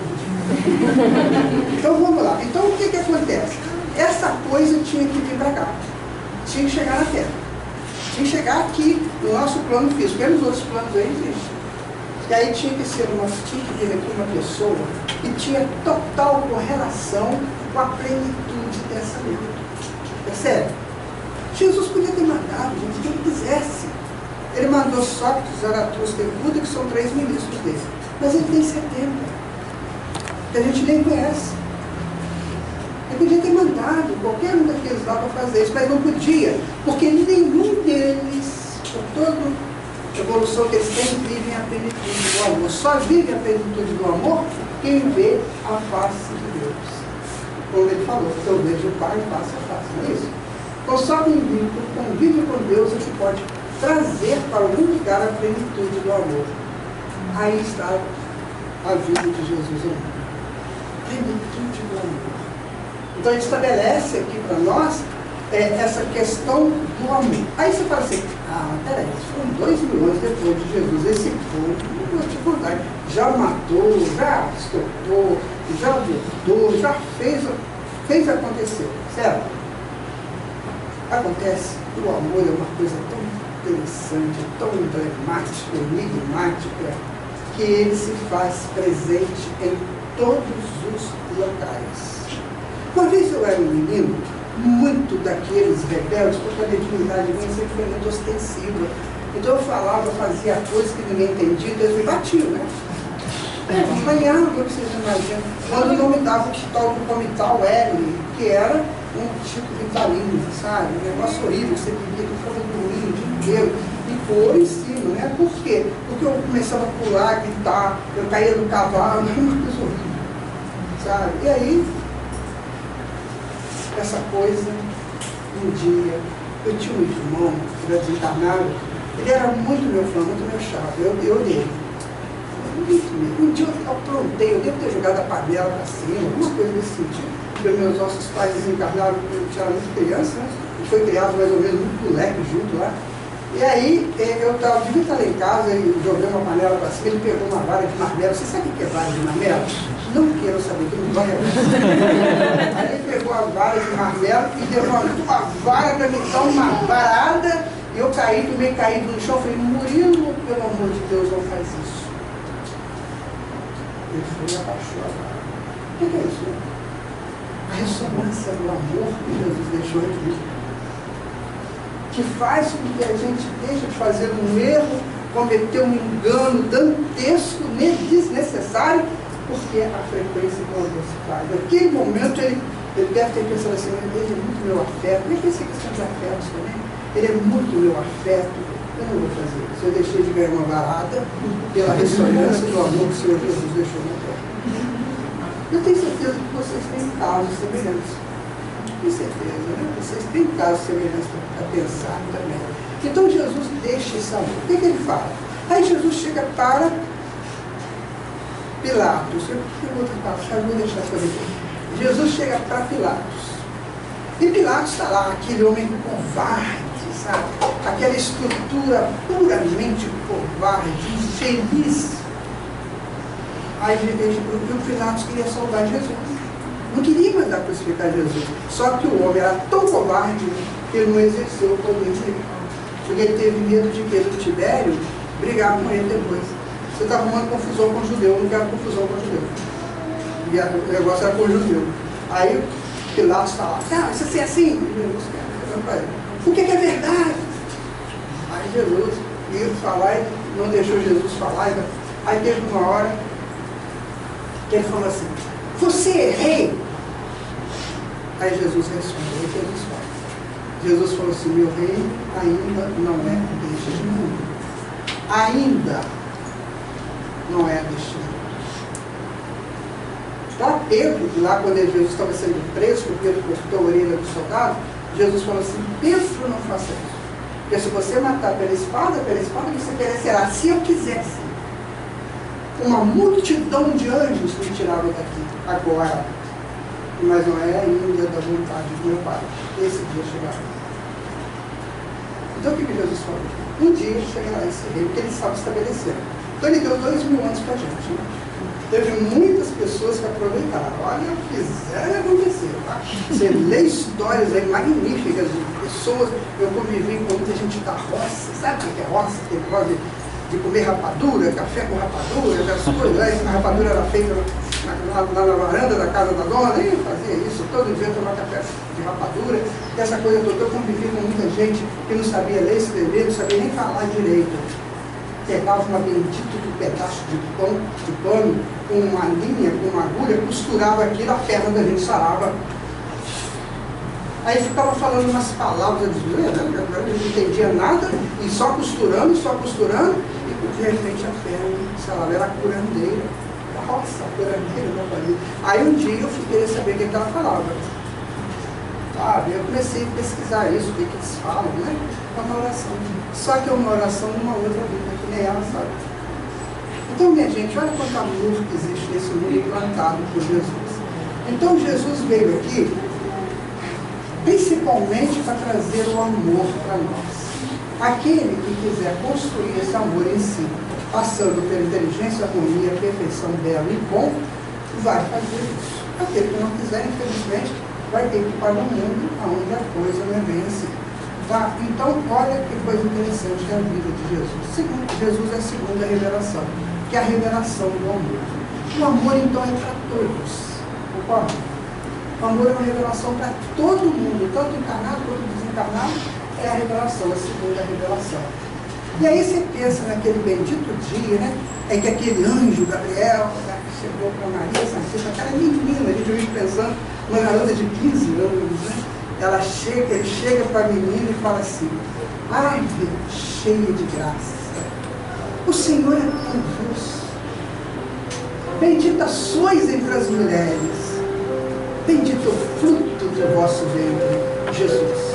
Speaker 1: Então vamos lá. Então o que acontece? Essa coisa tinha que vir para cá. Tinha que chegar na Terra. Tinha que chegar aqui no nosso plano físico. Porque nos outros planos aí existe. E aí tinha que vir aqui uma pessoa que tinha total correlação com a plenitude dessa lei. Percebe? Jesus podia ter mandado, gente, quem ele quisesse. Ele mandou Sócrates, Zaratustra e Buda, que são 3 ministros dele. Mas ele tem 70. Que a gente nem conhece. podia ter mandado qualquer um daqueles lá para fazer isso, mas não podia, porque nenhum deles, por toda a evolução que eles têm, vivem a plenitude do amor. Só vive a plenitude do amor quem vê a face de Deus. Como ele falou, eu vejo o Pai face a face, não é isso? Então só quem convive com Deus é que pode trazer para algum lugar a plenitude do amor. Aí está a vida de Jesus amor. Plenitude do amor. Então ele estabelece aqui para nós essa questão do amor. Aí você fala assim, peraí, foram 2000 anos depois de Jesus, esse povo, não vou te contar, já matou, já estopou, já abortou, já fez acontecer, certo? Acontece, o amor é uma coisa tão interessante, tão emblemática, enigmática, que ele se faz presente em todos os locais. Uma vez eu era um menino, muito daqueles rebeldes, porque a mediunidade minha sempre foi muito ostensiva. Então eu falava, fazia coisas que ninguém entendia, então eles me batiam, né? Apanhava, o que vocês imaginam. Quando não me dava o tal do comital L, que era um tipo de vitamina, sabe? Um negócio horrível, você vivia que ficava dormindo o dia inteiro e pôr em cima, né? Por quê? Porque eu começava a pular, gritar, eu caía do cavalo, uma coisa horrível, sabe? E aí, essa coisa, um dia, eu tinha um irmão, que era desencarnado, ele era muito meu fã, muito meu chato, eu dele. Um dia eu aprontei, eu devo ter jogado a panela para cima, alguma coisa desse sentido. Porque meus nossos pais desencarnaram quando eu era muito criança, né? A gente foi criado mais ou menos muito moleque junto lá. E aí, eu devia estar lá em casa e joguei uma panela para cima, ele pegou uma vara de marmelo. Você sabe o que é vara de marmelo? Não quero saber, que não vai. Aí ele pegou a vara de marmelo e levantou a vara para me dar uma varada. E eu caí, meio caído no chão, falei, Murilo, pelo amor de Deus, não faz isso. Ele foi e abaixou a vara. O que é isso? A ressonância do amor que Jesus deixou aqui, que faz com que a gente deixe de fazer um erro, cometer um engano dantesco, desnecessário, porque a frequência que você faz. Naquele momento ele deve ter pensado assim, ele é muito meu afeto, nem pensei que questão de afetos também, ele é muito meu afeto, eu não vou fazer isso. Eu deixei de ganhar uma varada pela ressonância do amor que o Senhor Jesus deixou na terra. Eu tenho certeza que vocês têm casos semelhantes. Com certeza, né? Vocês têm casos semelhantes para pensar também. Então Jesus deixa esse amor. O que ele fala? Aí Jesus chega para Pilatos. Eu vou deixar essa coisa aqui. Jesus chega para Pilatos. E Pilatos está lá, aquele homem covarde, sabe? Aquela estrutura puramente covarde, infeliz. Aí o Pilatos queria salvar Jesus. Não queria mandar crucificar Jesus. Só que o homem era tão covarde que ele não exerceu o poder dele. Porque ele teve medo de que ele, Tibério, brigar com ele depois. Você está arrumando confusão com o judeu, eu não quero confusão com o judeu. E o negócio era com o judeu. Aí Pilatos está lá, isso é assim? Jesus quer, o que é verdade? Aí Jesus ia falar e não deixou Jesus falar. Aí teve uma hora que ele falou assim, você é rei? Aí Jesus respondeu, Jesus fala. Jesus falou assim, meu reino ainda não é deste mundo. Ainda não é deste mundo. Para Pedro, lá quando Jesus estava sendo preso, que Pedro cortou a orelha do soldado, Jesus falou assim, Pedro, não faça isso. Porque se você matar pela espada você perecerá. Se eu quisesse, uma multidão de anjos me tiravam daqui. Agora, mas não é ainda da vontade do meu Pai. Esse dia chegará. Então o que Jesus falou? Um dia chegará esse rei, porque ele sabe estabelecer. Então ele deu 2000 anos para a gente. Né? Teve muitas pessoas que aproveitaram. Olha, fizeram acontecer. Tá? Você lê histórias aí magníficas de pessoas. Eu convivi com muita gente da roça. Sabe o que é roça? Tem negócio de comer rapadura, café com rapadura, aquelas coisas. Né? A rapadura era feita na varanda da casa da dona, e fazia isso, todo dia tomar café de rapadura, essa coisa toda. Eu convivi com muita gente que não sabia ler, escrever, não sabia nem falar direito. Pegava uma bendita de um pedaço de pano, com uma linha, com uma agulha, costurava aquilo, a perna da gente sarava. Aí ficava falando umas palavras, eu não entendia nada, e só costurando, e de repente a perna, sei lá, era curandeira. Nossa, curandeira, meu marido. Aí um dia eu queria saber o que ela falava. Sabe? Eu comecei a pesquisar isso, o que eles falam, né? É uma oração. Só que é uma oração numa outra vida, que nem ela sabe. Então, minha gente, olha quanto amor que existe nesse mundo implantado por Jesus. Então, Jesus veio aqui principalmente para trazer o amor para nós. Aquele que quiser construir esse amor em si, passando pela inteligência, harmonia, perfeição, belo e bom, vai fazer isso. Aquele que não quiser, infelizmente, vai ter que ir para o mundo onde a coisa não é bem assim. Tá? Então, olha que coisa interessante que é a vida de Jesus. Jesus é a segunda revelação, que é a revelação do amor. O amor, então, é para todos. Concorda? O amor é uma revelação para todo mundo, tanto encarnado quanto desencarnado, é a revelação, a segunda revelação. E aí você pensa naquele bendito dia, né? É que aquele anjo, Gabriel, chegou para Maria Santíssima, aquela menina, a gente vive pensando, uma garota de 15 anos, né? Ele chega para a menina e fala assim, ai, cheia de graça, o Senhor é convosco, bendita sois entre as mulheres, bendito o fruto do vosso ventre, Jesus.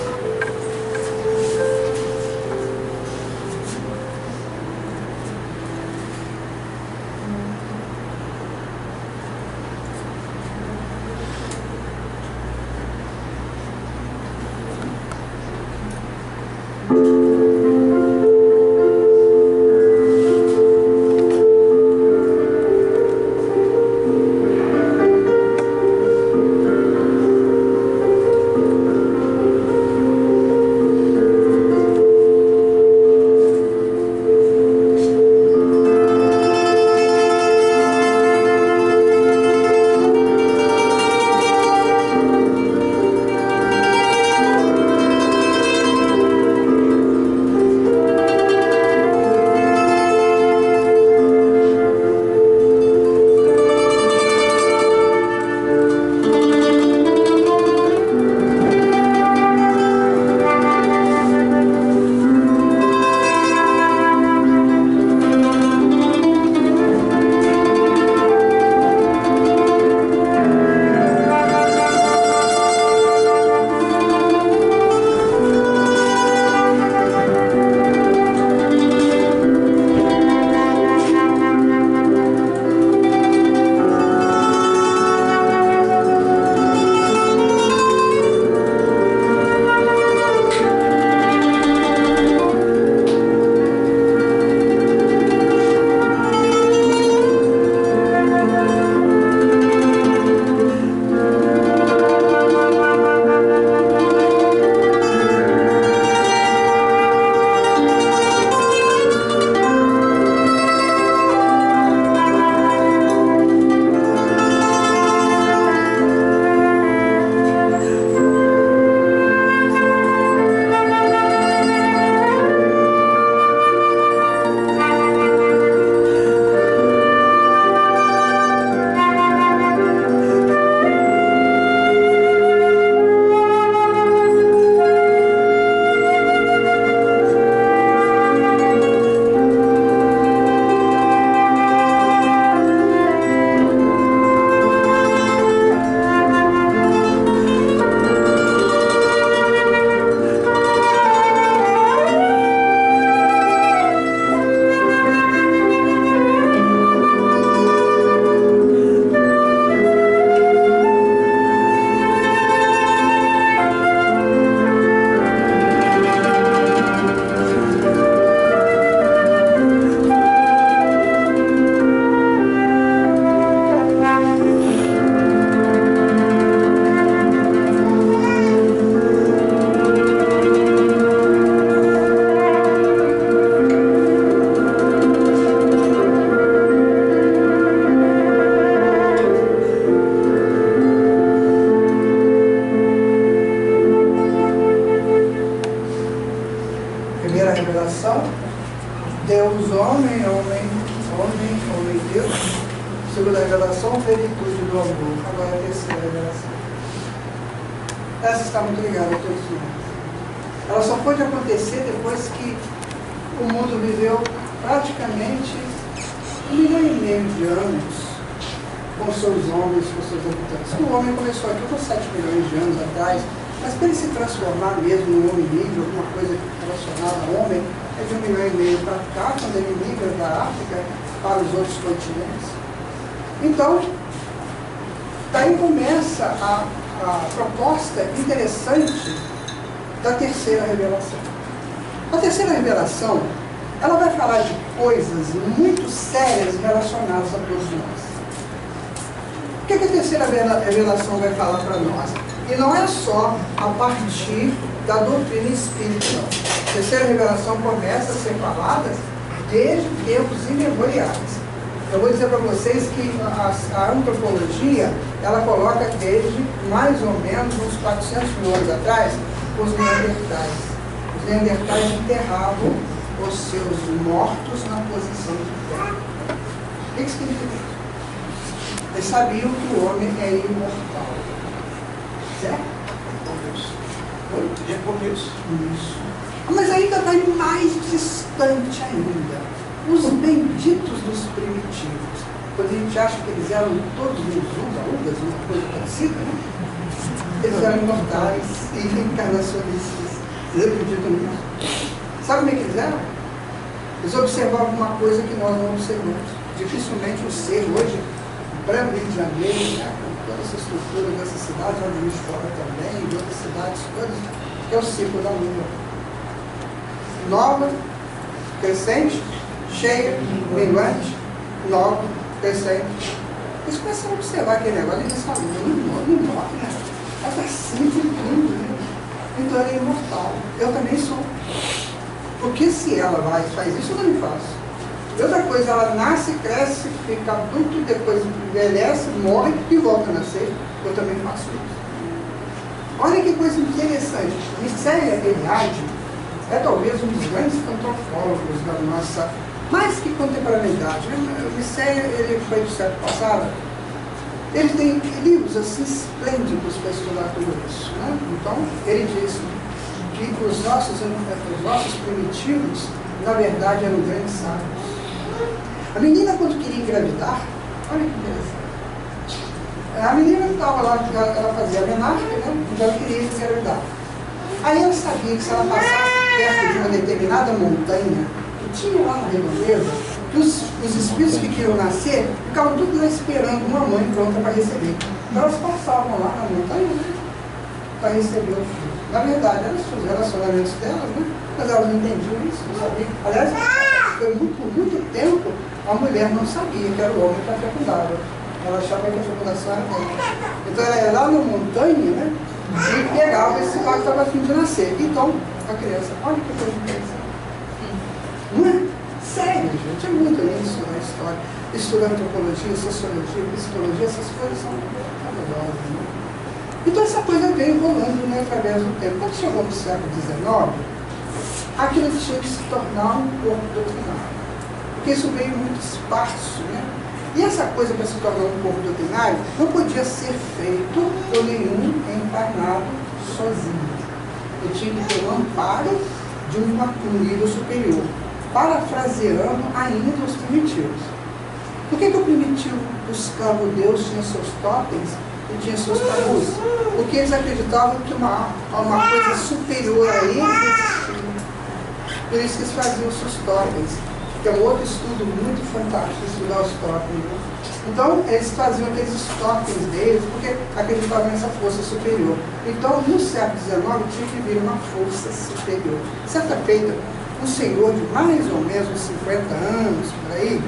Speaker 1: revelação, Deus, homem, Deus. Segunda revelação, plenitude do amor. Agora a terceira revelação. essa está muito ligada a todos nós. Ela só pôde acontecer depois que o mundo viveu praticamente 1,5 milhão de anos com seus homens, com seus habitantes. O homem começou aqui com 7 milhões de anos atrás, mas para ele se transformar mesmo no hominídeo, alguma coisa relacionada ao homem, é de 1,5 milhão para cá, quando ele migra da África para os outros continentes. Então, daí começa a proposta interessante da terceira revelação. A terceira revelação, ela vai falar de coisas muito sérias relacionadas a todos nós. O que a terceira revelação vai falar para nós? E não é só a partir da doutrina espírita, não. A terceira revelação começa a ser falada desde tempos imemoriais. Eu vou dizer para vocês que a antropologia, ela coloca desde mais ou menos uns 400 mil anos atrás, os neandertais. Os neandertais enterravam os seus mortos na posição de pé. O que significa isso? Eles sabiam que o homem é imortal. Certo? Isso. Mas ainda vai mais distante ainda. Os benditos dos primitivos. Quando a gente acha que eles eram todos ugas, uma coisa parecida, né? Eles eram imortais e reencarnacionistas. Vocês acreditam nisso? Sabe como é que eles eram? Eles observavam uma coisa que nós não observamos. Dificilmente o ser hoje, em pleno Rio de Janeiro, né, com toda essa estrutura dessas cidades, onde a gente fora também, de outras cidades todas, que é o ciclo da Lua. Nova, crescente, cheia, minguante, nova, crescente. Eles começam a observar aquele negócio e essa Lua não morre, né? Ela está sempre indo, né? Então ela é imortal. Eu também sou. Porque se ela vai e faz isso, eu também faço. E outra coisa, ela nasce, cresce, fica adulto, depois envelhece, morre e volta a nascer. Eu também faço isso. Olha que coisa interessante. Mircea Eliade é talvez um dos grandes antropólogos da nossa, mais que contemporaneidade. Mircea, ele foi do século passado. Ele tem livros assim esplêndidos para estudar tudo isso, né? Então, ele diz que os nossos primitivos, na verdade, eram grandes sábios. A menina, quando queria engravidar, olha que interessante. A menina estava lá, ela fazia a menarca, né? Então ela queria engravidar. Aí ela sabia que se ela passasse perto de uma determinada montanha, que tinha lá na redondeza, que os espíritos que queriam nascer ficavam tudo lá esperando uma mãe pronta para receber. Então elas passavam lá na montanha, né, para receber o filho. Na verdade, elas tinham os relacionamentos delas, né, mas elas não entendiam isso, não sabiam. Aliás, foi muito tempo a mulher não sabia que era o homem que a fecundava. Ela achava que a fecundação era dela. Então ela ia lá na montanha, né, e pegava esse pai que estava a fim de nascer. Então, a criança, olha que coisa interessante. Não é? Sério, gente, é muito isso na história. Estudar antropologia, sociologia, psicologia, essas coisas são maravilhosas, né? Então essa coisa veio rolando, né, através do tempo. Quando chegou no século XIX, aquilo tinha que se tornar um corpo doutrinário. Porque isso veio muito esparso, né? E essa coisa para se tornar um corpo doutrinário não podia ser feito por nenhum encarnado sozinho. Ele tinha que ter um amparo de um nível superior, parafraseando ainda os primitivos. Por que o primitivo buscava o Deus, tinha seus totens e tinha seus tabus? Porque eles acreditavam que uma coisa superior a eles existia. Por isso que eles faziam os seus totens, que é um outro estudo muito fantástico, estudar os totens. Né? Então, eles faziam aqueles totens deles, porque acreditavam nessa força superior. Então, no século XIX, tinha que vir uma força superior. Certa feita, um senhor de mais ou menos 50 anos, por aí,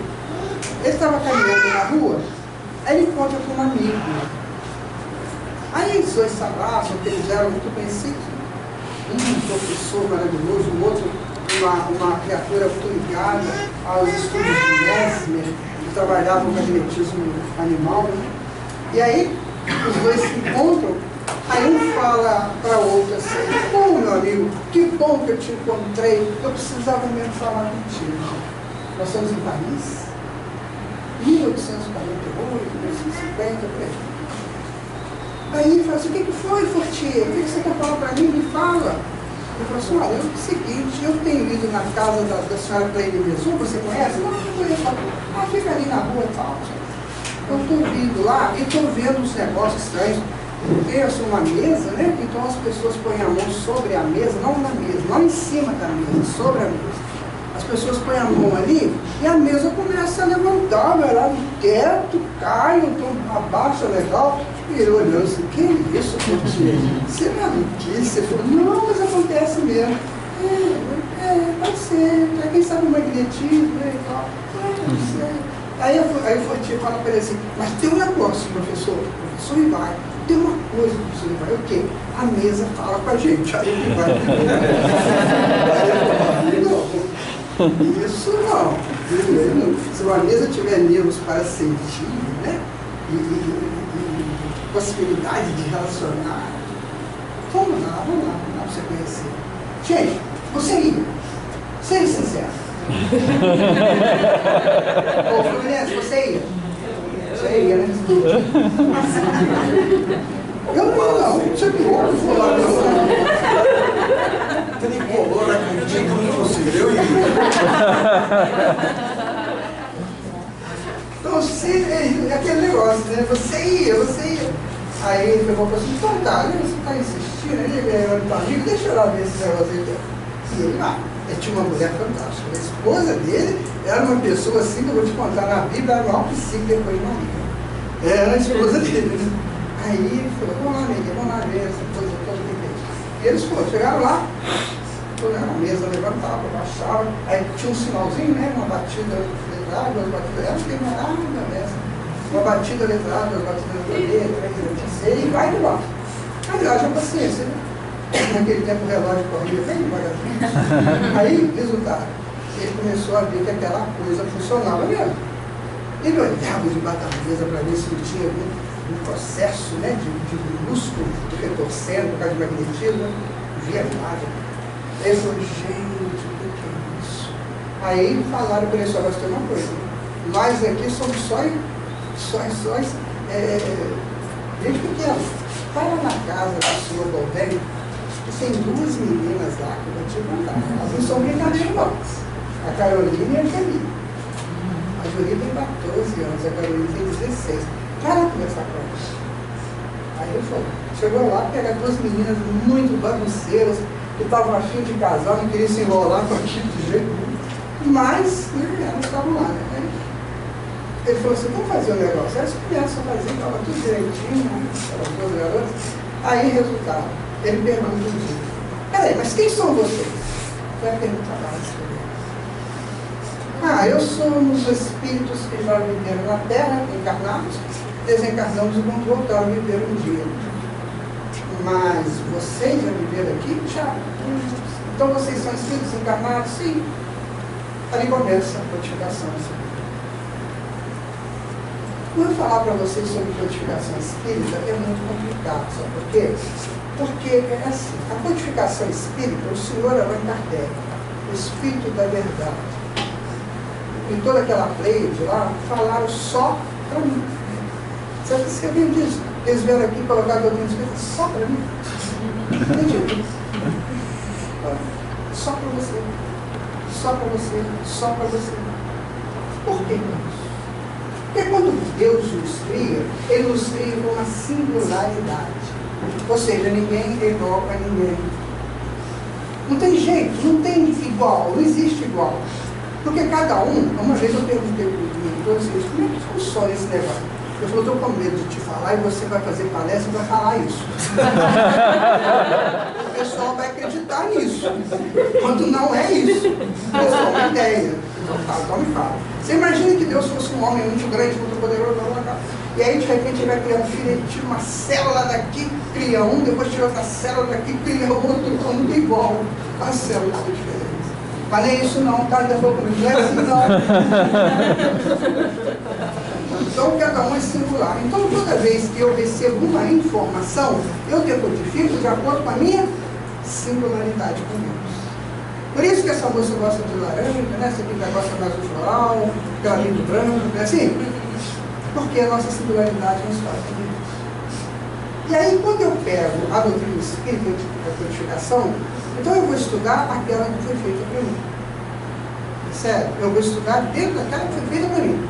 Speaker 1: ele estava caminhando na rua, aí ele encontra com um amigo. Aí eles dois se abraçam, porque eles eram muito conhecidos. Um professor maravilhoso, o outro uma criatura muito ligada aos estudos de Mesmer, que trabalhava no magnetismo animal. Né? E aí, os dois se encontram. Aí um fala para o outro assim: bom, meu amigo, que bom que eu te encontrei, eu precisava mesmo falar contigo. Nós estamos em Paris, 1848, 1950, por aí. Aí ele falou assim, o que foi, Fortier? O que você quer falar para mim? Me fala. Ele falou assim, olha, é o seguinte, eu tenho ido na casa da senhora Cleide Bezu, você conhece? Não, não conheço. Ah, fica ali na rua e tal. Eu estou indo lá e estou vendo uns negócios estranhos. Tem assim, uma mesa, né? Então as pessoas põem a mão sobre a mesa, não na mesa, não em cima da mesa, sobre a mesa. As pessoas põem a mão ali e a mesa começa a levantar, vai lá no teto, cai, então abaixa legal. E ele olhando assim, que isso, Fortier? Você não é notícia? Ele falou, não, mas acontece mesmo. Pode ser, quem sabe o magnetismo, né, e tal. Pode ser. Aí o Fortier fala para ele assim, mas tem um negócio, professor, o professor Ibai, tem uma coisa, professor Ibai, o quê? A mesa fala com a gente. Aí ele vai. Isso não. Se uma mesa tiver nervos para sentir, né? E possibilidade de relacionar, vamos lá para você conhecer. Gente, você ia. Seja sincero. Ô, Fluminense, você ia? Você ia, né? Eu não ia, não. Você me ouve falar disso.
Speaker 3: Tricolor acredita em você, eu ia.
Speaker 1: Então, aquele negócio, né? Você ia. Aí ele pegou e falou assim, então tá, você está insistindo, ele é meu amigo, deixa eu lá ver esse negócio aí. E ele lá, ele tinha uma mulher fantástica. A esposa dele era uma pessoa assim, que eu vou te contar na Bíblia, era a maior psique depois de marido. Era a esposa dele. Aí ele falou, vamos lá ver essa coisa toda que tem. E eles foram, chegaram lá, a mesa levantava, baixava, aí tinha um sinalzinho, né? Uma batida letrada, duas batidas, ela tem uma larga mesa. Uma batida letrada, duas batidas letrada, e vai de baixo. Aí haja paciência, né? Naquele tempo o relógio corria bem devagarzinho. Aí, resultado, ele começou a ver que aquela coisa funcionava mesmo. Ele olhava debaixo da mesa para ver se não tinha algum processo, né, de músculo retorcendo por causa de magnetismo, via nada. Ele falou, gente, o que é isso? Aí falaram para ele, só vai ter uma coisa, nós aqui somos só gente pequena. Vai lá na casa do senhor Baldelli, que tem duas meninas lá que eu vou te contar. Elas não são brincadeiras não. A Carolina e a Angeli. A Júlia tem 14 anos, a Carolina tem 16. Cara, conversar com elas. Aí ele falou, chegou lá, pegar duas meninas muito bagunceiras, que estavam a fim de casar, não queriam se enrolar com aquilo de jeito nenhum. Mas, elas estavam lá, né? Ele falou assim, vamos fazer um negócio. Elas começam a fazer, estava tudo direitinho, aquelas duas garotas. Aí, resultado, ele pergunta assim, peraí, mas quem são vocês? Vai perguntar lá as crianças. Eu somos espíritos que já viveram na Terra, encarnados, desencarnamos e vamos voltar a viver um dia. Mas vocês já viveram aqui? Já. Então vocês são espíritos encarnados? Sim. Ali começa a codificação. Quando eu falar para vocês sobre codificação espírita é muito complicado, sabe por quê? Porque é assim, a codificação espírita, o senhor Allan Kardec, o espírito da verdade, e toda aquela pleiade lá, falaram só para mim. Sabe o que você viu disso? Eles vieram aqui colocar a doutrina espírita só para mim. Entendi. Só para você. Só para você. Só para você. Por que isso? Porque quando Deus nos cria, Ele nos cria com uma singularidade. Ou seja, ninguém é igual a ninguém. Não tem jeito, não tem igual, não existe igual. Porque cada um, uma vez eu perguntei para o mentor assim, como é que funciona esse negócio? Eu falei, estou com medo de te falar e você vai fazer palestra e vai falar isso. O pessoal vai acreditar nisso. Quando não é isso. É só uma ideia. Então me fala. Você imagina que Deus fosse um homem muito grande, muito poderoso, e aí de repente ele vai criar um filho, ele tira uma célula daqui, cria um, depois tira outra célula daqui, cria outro, então não é igual. As células são diferentes. Mas nem isso não, tá? Ainda vou comigo, não é assim não. Então cada um é singular. Então toda vez que eu recebo uma informação, eu decodifico de acordo com a minha singularidade com Deus. Por isso que essa moça gosta de laranja, né? Essa aqui gosta mais do floral, aquela ali do branco, é assim? Porque a nossa singularidade nos faz com Deus. E aí, quando eu pego a doutrina espírita, a codificação, então eu vou estudar aquela que foi feita para mim. Sério, eu vou estudar dentro daquela que foi feita para mim.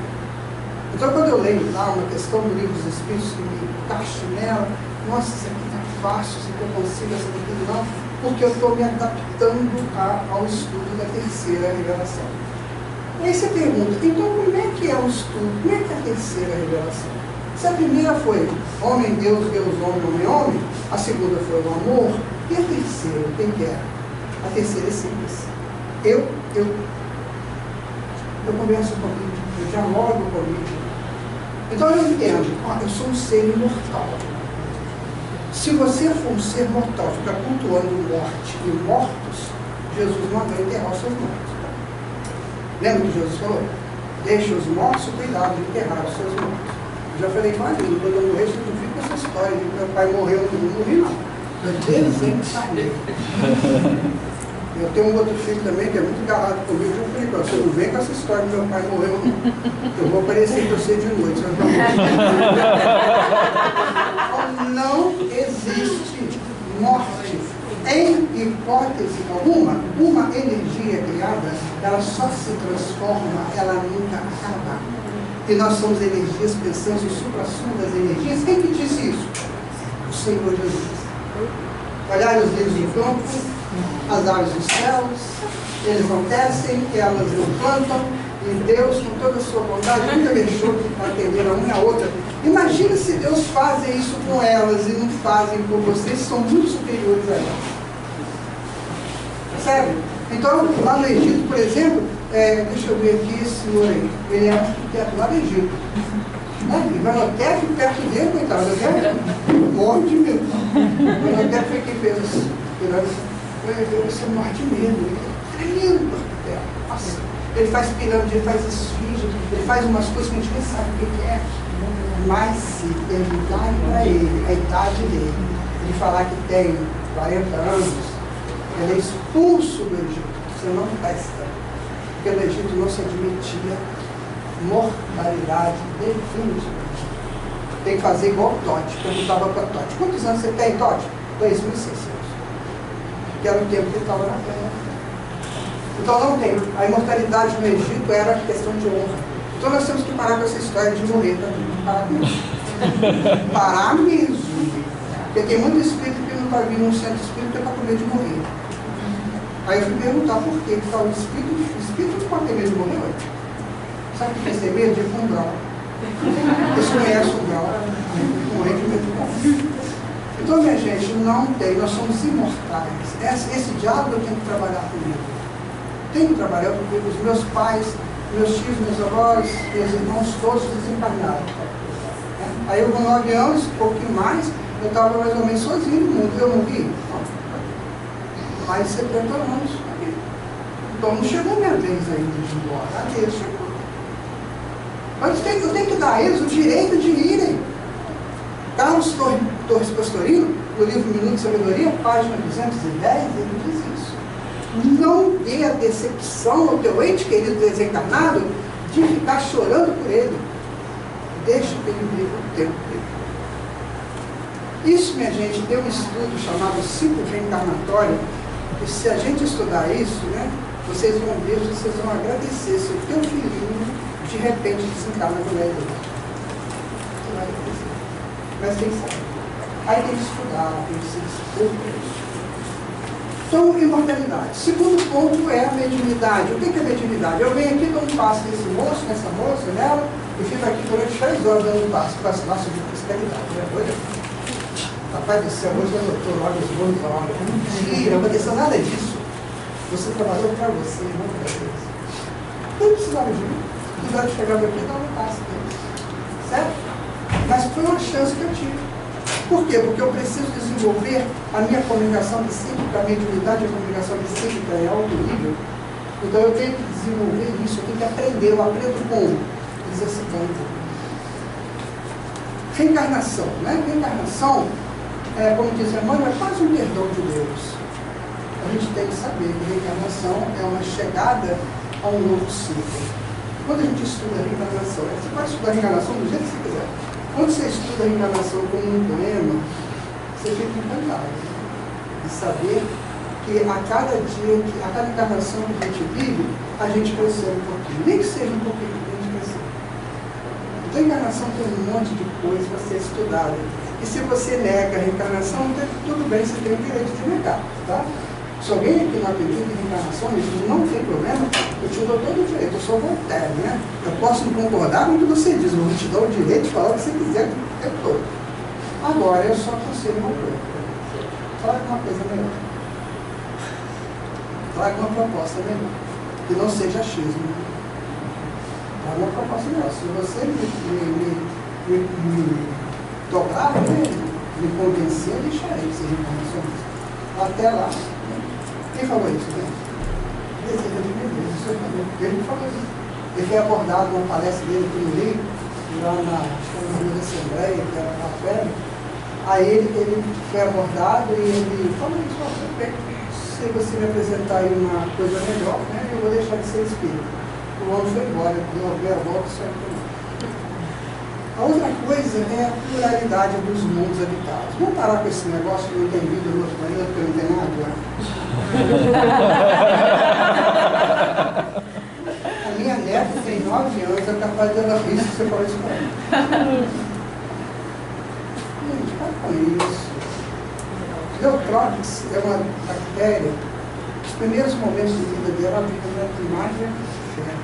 Speaker 1: Então, quando eu leio lá uma questão do Livro dos Espíritos que me encaixo nela, nossa, isso aqui está fácil, isso aqui eu consigo, isso aqui não, porque eu estou me adaptando ao estudo da terceira revelação. E aí você pergunta, então como é que é o estudo? Como é que é a terceira revelação? Se a primeira foi homem, Deus, Deus, homem, homem, homem, a segunda foi o amor, e a terceira, quem que é? A terceira é simples. Eu converso comigo, eu dialogo comigo. Então eu entendo, eu sou um ser imortal. Se você for um ser mortal, ficar cultuando morte e mortos, Jesus não vai enterrar os seus mortos. Lembra que Jesus falou? Deixa os mortos o cuidado de enterrar os seus mortos. Eu já falei com a gente, quando eu morrer, você não fica com essa história de que meu pai morreu, eu não morri não. Eu desencarnei. Eu tenho um outro filho também que é muito galado comigo. Eu falei, você não vem com essa história que meu pai morreu, não. Eu vou aparecer para você de noite. Não existe morte. Em hipótese alguma, uma energia criada, ela só se transforma, ela nunca acaba. E nós somos energias, pensamos no supra-sumo das energias. Quem que disse isso? O Senhor Jesus. Olhar os livros do campo, as aves dos céus, eles não tecem, elas não plantam, e Deus, com toda a sua bondade, nunca deixou de atender a uma e a outra. Imagina se Deus faz isso com elas e não fazem com vocês, são muito superiores a elas. Percebe? Então, lá no Egito, por exemplo, deixa eu ver aqui esse senhor aí, ele é arquiteto lá no Egito. E Vanotec perto dele, coitado, morre de medo. Vanotec foi quem fez as pirâmides. Você morre de medo, ele é tremendo arquiteto. Nossa, ele faz pirâmide, ele faz esfinge, ele faz umas coisas que a gente nem sabe o que é. Mas se perguntar para ele a idade dele, ele falar que tem 40 anos, ele é expulso do Egito. Você não presta. Porque no Egito não se admitia mortalidade definitivamente. Tem que fazer igual o Totti. Perguntava para Totti: quantos anos você tem, Totti? 2.600. Que era o tempo que ele estava na Terra. Então não tem. A imortalidade no Egito era questão de honra. Então nós temos que parar com essa história de morrer também. Parar mesmo. Parar mesmo. Porque tem muito espírito que não está vindo num centro espírita para com medo de morrer. Aí eu fui perguntar por quê. Porque o espírito não pode ter medo de morrer, ué. Sabe o que tem medo? De ir com um grau. Vocês conhecem o grau. Morrer de medo de morrer. Então, minha gente, não tem, nós somos imortais. Esse diálogo eu tenho que trabalhar comigo. Tenho que trabalhar comigo. Os meus pais, meus tios, meus avós, meus irmãos, todos desencarnaram. Aí eu com 9 anos, um pouquinho mais, eu estava mais ou menos sozinho no mundo. Eu morri? Não. Mais de 70 anos. Então não chegou minha vez ainda de ir embora. A Deus chegou. Mas eu tenho que dar a eles o direito de irem. Carlos Torres Pastorino, no livro Minuto de Sabedoria, página 210, ele diz isso. Não dê a decepção ao teu ente querido desencarnado de ficar chorando por ele. Deixa que ele viva o tempo dele. Isso, minha gente, tem um estudo chamado ciclo reencarnatório, e se a gente estudar isso, né, vocês vão ver, vocês vão agradecer se o teu filhinho de repente desencarna com ele. Você vai agradecer. Mas tem que saber. Aí tem que estudar, tem que se dispor para isso. Então, imortalidade. Segundo ponto é a mediunidade. O que é a mediunidade? Eu venho aqui, dou um passo nesse moço, nessa moça, nela, e fico aqui durante 3 horas dando um passo para a nossa de fiscalidade. Papai do céu, hoje eu estou lá nos bons olhos. Mentira, não aconteceu nada disso. Você trabalhou para você, não para Deus. Não precisava de mim. Precisava de chegar aqui e dar um passo deles. Certo? Mas foi uma chance que eu tive. Por quê? Porque eu preciso desenvolver a minha comunicação psíquica, a mediunidade e a comunicação psíquica em alto nível. Então eu tenho que desenvolver isso, eu tenho que aprender. Eu aprendo como? Exercitando. Reencarnação, né? Reencarnação, como diz a mãe, é quase um perdão de Deus. A gente tem que saber que reencarnação é uma chegada a um novo ciclo. Quando a gente estuda a reencarnação, você pode estudar a reencarnação do jeito que você quiser. Quando você estuda a reencarnação como um poema, você fica encantado, né? De saber que a cada dia, a cada encarnação que a gente vive, a gente cresceu um pouquinho. Nem que seja um pouquinho, a gente cresceu. Então a encarnação tem um monte de coisa para ser estudada. E se você nega a reencarnação, tudo bem, você tem o direito de negar, tá? Se alguém aqui não acredita em reencarnação, isso não tem problema, eu te dou todo o direito. Eu sou Voltaire, né? Eu posso não concordar com o que você diz, mas eu te dou o direito de falar o que você quiser o tempo todo. Agora, eu só aconselho uma coisa. Fala uma coisa melhor. Traga uma proposta melhor. Que não seja achismo. Traga uma proposta melhor. Se você me dobrar, me convencer, eu deixarei que seja informações. Até lá. Quem falou isso, né? Deseja de Deus, o senhor falou. Ele falou isso. Ele foi abordado numa palestra dele aqui no Rio, lá na Rua da Assembleia, que era na Fera. Aí ele foi abordado e ele falou isso, se você me apresentar aí uma coisa melhor, né, eu vou deixar de ser espírita. O homem foi embora, deu a volta e saiu para mim. A outra coisa é a pluralidade dos mundos habitados. Vamos parar com esse negócio que não tem vida no outro planeta, porque não tem água. A minha neta tem 9 anos, é capaz de ela rir se você falar isso para ela. Gente, para com isso. Neutrópix é uma bactéria. Os primeiros momentos de vida dela, ela vive na imagem de ferro.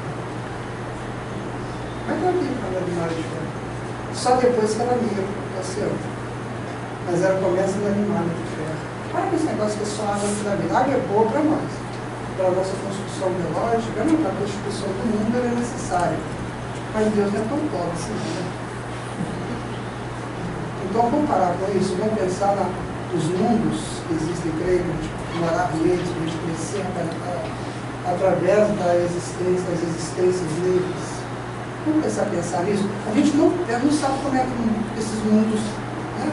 Speaker 1: Mas ela vive na imagem de ferro. Só depois que ela migra para o oceano. Mas ela começa na imagem de ferro. Para com esse negócio que é só água da vida. A água é boa para nós. Para a nossa construção biológica, não, para a constituição do mundo ela é necessária. Mas Deus não é tão pobre assim, né? Então vamos parar com isso, vamos pensar nos mundos que existem, creio, a gente morar neles, a gente crescer através das existências livres. Vamos pensar nisso. A gente não sabe como é que esses mundos, né,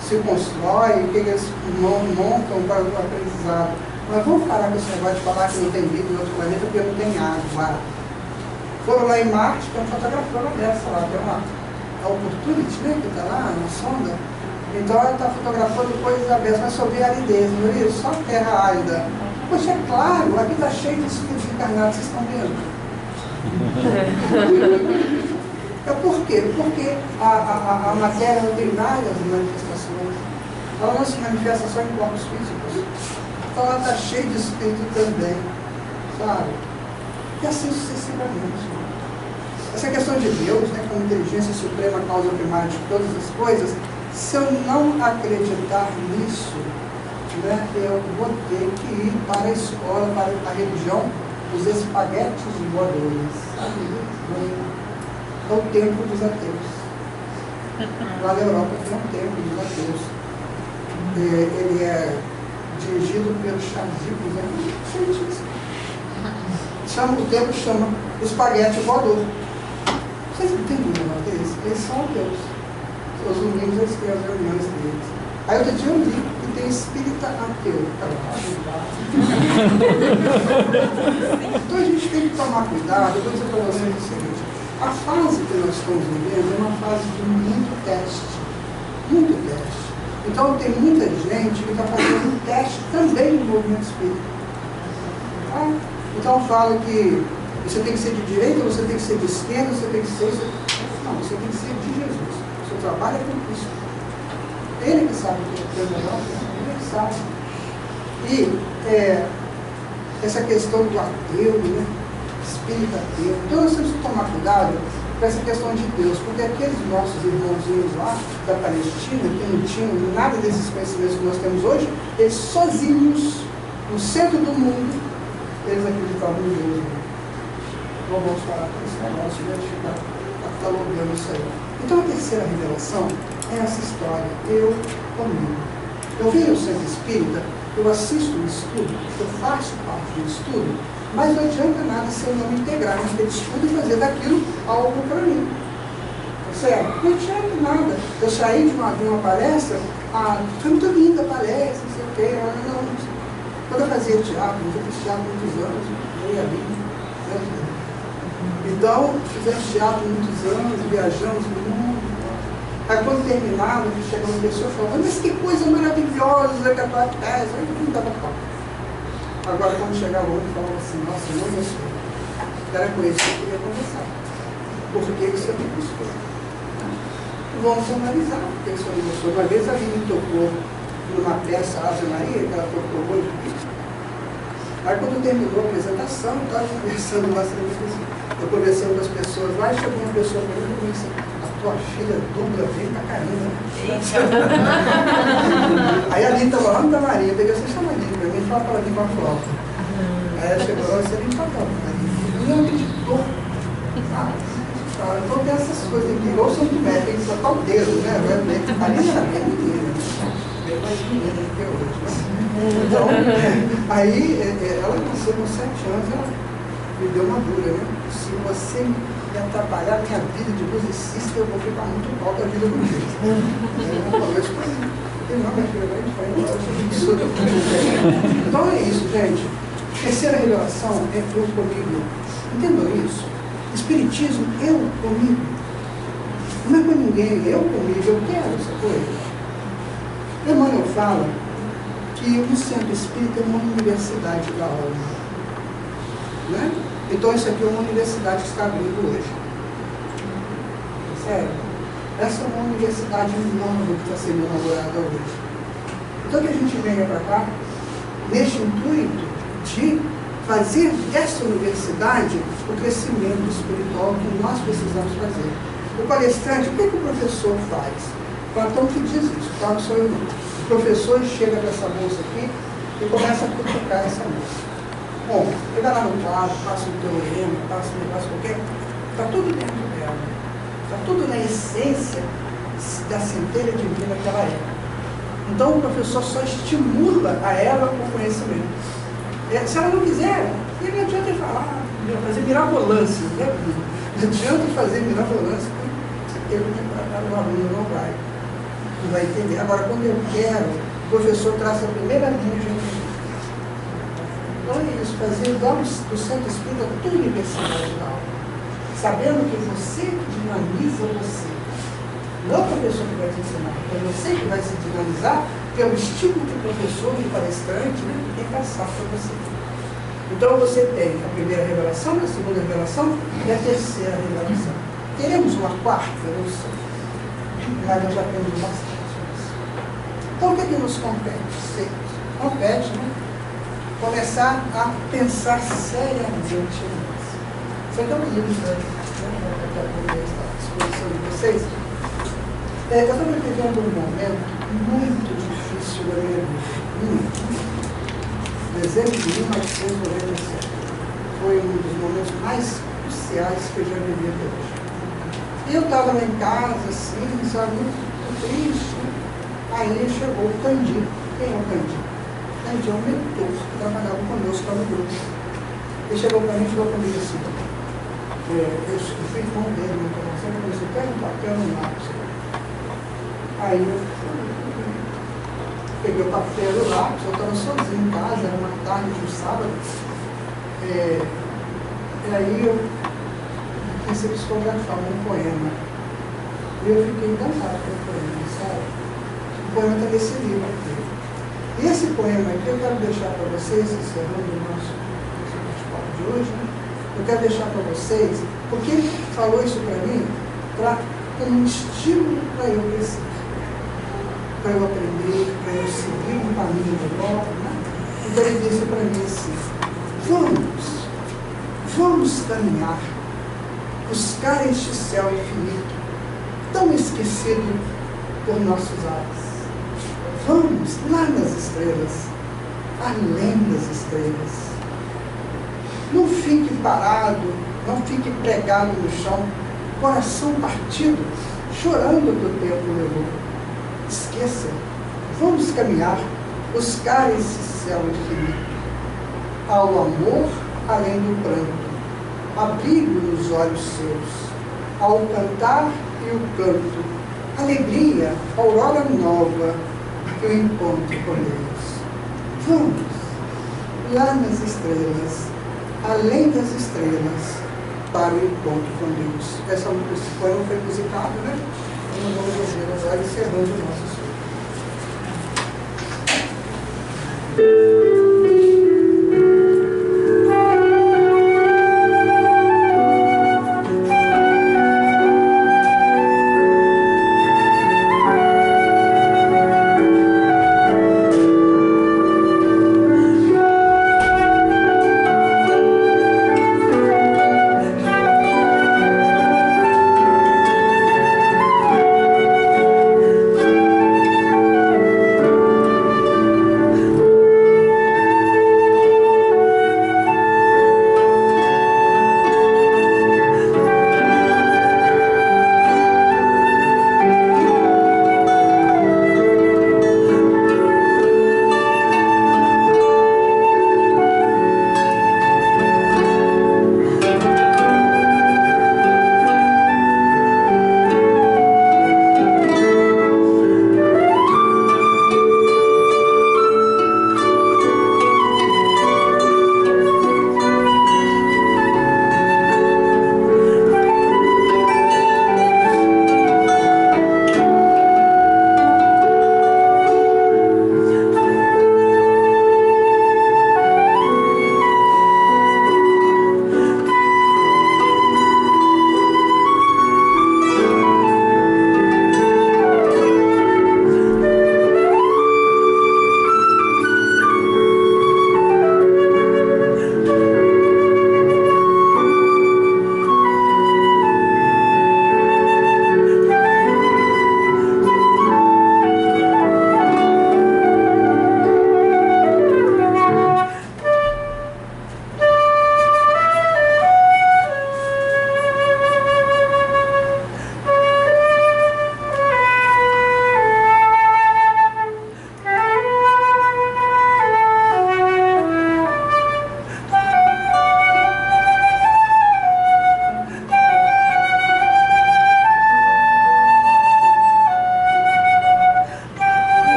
Speaker 1: se constroem, o que eles montam para o aprendizado. Mas vamos parar com esse negócio de falar que não tem vida em outro planeta porque não tem água. Foram lá em Marte, tem uma fotografia dessa lá, tem uma Opportunity, né, que está lá na sonda. Então ela está fotografando coisas abertas, mas só vê aridez, não é isso? Só terra árida. Poxa, é claro, aqui está cheio de espíritos encarnados, vocês estão vendo? É por quê? Porque a matéria não tem várias manifestações. Ela não se manifesta só em corpos físicos. Então ela está cheia de espírito também, sabe? E assim sucessivamente. Essa questão de Deus, né, como inteligência suprema, causa primária de todas as coisas, se eu não acreditar nisso, né, eu vou ter que ir para a escola, para a religião, os espaguetes voadores, sabe? É o templo dos ateus. Lá na Europa tem um templo dos ateus. Ele é dirigido pelos chazicos, né? O templo chama espaguete voador. Vocês entendem o negócio deles? Eles são ateus. Os domingos eles têm as reuniões deles. Aí outro dia eu li que tem espírita ateu. Então a gente tem que tomar cuidado. Eu vou dizer para vocês o seguinte: a fase que nós estamos vivendo é uma fase de muito teste. Muito teste. Então tem muita gente que está fazendo um teste também no movimento espírita. Tá? Então fala que você tem que ser de direita, você tem que ser de esquerda, você tem que ser... Não, você tem que ser de Jesus. O seu trabalho é com Cristo. Ele que sabe o que é melhor, ele que sabe. E essa questão do ateu, né? Espírito ateu, então nós temos que tomar cuidado com essa questão de Deus, porque aqueles nossos irmãozinhos lá da Palestina, que não tinham nada desses conhecimentos que nós temos hoje, eles sozinhos, no centro do mundo, eles acreditavam em Deus. Não vamos falar com esse negócio de ficar catalogando isso aí. Então a terceira revelação é essa história, eu comigo. Eu venho ao centro espírita, eu assisto o estudo, eu faço parte do estudo, mas não adianta nada se eu não me integrar naquele estudo e fazer daquilo algo para mim. Certo? Não adianta nada. Eu saí de uma palestra, foi muito linda a palestra, não sei o quê, quando eu fazia teatro, eu fiz teatro há muitos anos, eu ia ali, então, fizemos teatro há muitos anos, viajamos no mundo. Aí quando terminava, chegou uma pessoa falando, mas que coisa maravilhosa que a tua tese, aí não estava bom. Agora quando chegava o outro, falava assim, nossa, não gostou. Era com isso que eu queria conversar. Por que você não gostou? Vamos analisar por que você não gostou. Uma vez a me tocou numa peça Ave Maria, que ela tocou muito. Aí quando terminou a apresentação, eu estava conversando lá, eu conversando com as pessoas lá, e chegou uma pessoa para mim e disse, a tua filha dubla bem pra caramba. Aí a Lita falou, Ana Maria, eu peguei, você chama a Lita para mim, fala para ela vir com a flauta. Aí ela chegou lá, você nem falou, não acreditou. Então tem essas coisas aqui, igual o São Tomé, tem que soltar o dedo, né? Ali já é menina, bem mais menina do que hoje, né? Então, aí ela nasceu com 7 anos, ela me deu uma dura, né? Se você me atrapalhar a minha vida de musicista, eu vou ficar muito mal da vida do jeito. Ela falou isso pra mim. Não, minha filha, vai embora. Então é isso, gente. Terceira revelação é eu comigo. Entendam isso? Espiritismo, eu comigo. Não é com ninguém, eu comigo, eu quero essa coisa. Emmanuel fala que o centro espírita é uma universidade da alma. Né? Então isso aqui é uma universidade que está abrindo hoje. Sério? Essa é uma universidade nova que está sendo inaugurada hoje. Então que a gente venha para cá, neste intuito de fazer dessa universidade o crescimento espiritual que nós precisamos fazer. O palestrante, o que o professor faz? Platão que diz isso, tá? Não sou eu não. O professor chega com essa moça aqui e começa a cutucar essa moça. Bom, pega lá no quadro, passa um teorema, passa um negócio qualquer, está tudo dentro dela. Está tudo na essência da centelha divina que ela é. Então o professor só estimula a ela o conhecimento. Se ela não quiser, não adianta falar, fazer mirabolância, né? Não adianta fazer mirabolância, porque o aluno não vai entender. Agora, quando eu quero, o professor traça a primeira linha de entendimento. Então é isso, fazer do centro espírita tudo universidade da aula, sabendo que você dinamiza você. Não é o professor que vai te ensinar, é você que vai se dinamizar, que é o estímulo que o professor e o palestrante, né, tem que passar para você. Então você tem a primeira revelação, a segunda revelação e a terceira revelação. Teremos uma quarta? Não sei. Mas nós já temos bastante. Então o que é que nos compete? Compete, né? Começar a pensar seriamente nisso. Isso aqui é um livro, né? À disposição de vocês. Eu estou vivendo um momento muito difícil da minha vida. Dezembro de 1997. Foi um dos momentos mais cruciais que eu já vivi até hoje. E eu estava lá em casa, assim, sabe, muito triste. Aí chegou o Candi. Quem é o Candi? O Candi é um mentor que trabalhava conosco lá no grupo. Ele chegou para mim e falou comigo assim, eu fui com ele, né? Ele falou assim, pega um papel e um lápis. Aí eu peguei o papel e o lápis, eu estava sozinho em casa, era uma tarde de um sábado. E aí eu comecei a psicografar um poema. E eu fiquei encantado com o poema, sabe? O poema está nesse livro aqui. E esse poema aqui eu quero deixar para vocês, encerrando o nosso bate-papo de hoje, né? Eu quero deixar para vocês, porque ele falou isso para mim, como um estímulo para eu crescer. Para eu aprender, para eu seguir um caminho melhor, né? Então ele disse para mim assim, vamos caminhar, buscar este céu infinito, tão esquecido por nossos olhos. Vamos lá nas estrelas, além das estrelas. Não fique parado, não fique pregado no chão, coração partido, chorando que o tempo levou. Esqueça, vamos caminhar, buscar esse céu infinito. Ao amor, além do pranto, abrigo nos olhos seus, ao cantar e o canto, alegria, aurora nova, que eu encontro com Deus. Vamos, lá nas estrelas, além das estrelas, para o encontro com Deus. Esse poema foi musicado, né? Eu não vou dizer estar encerrando o nosso estudo.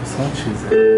Speaker 2: Só um teaser.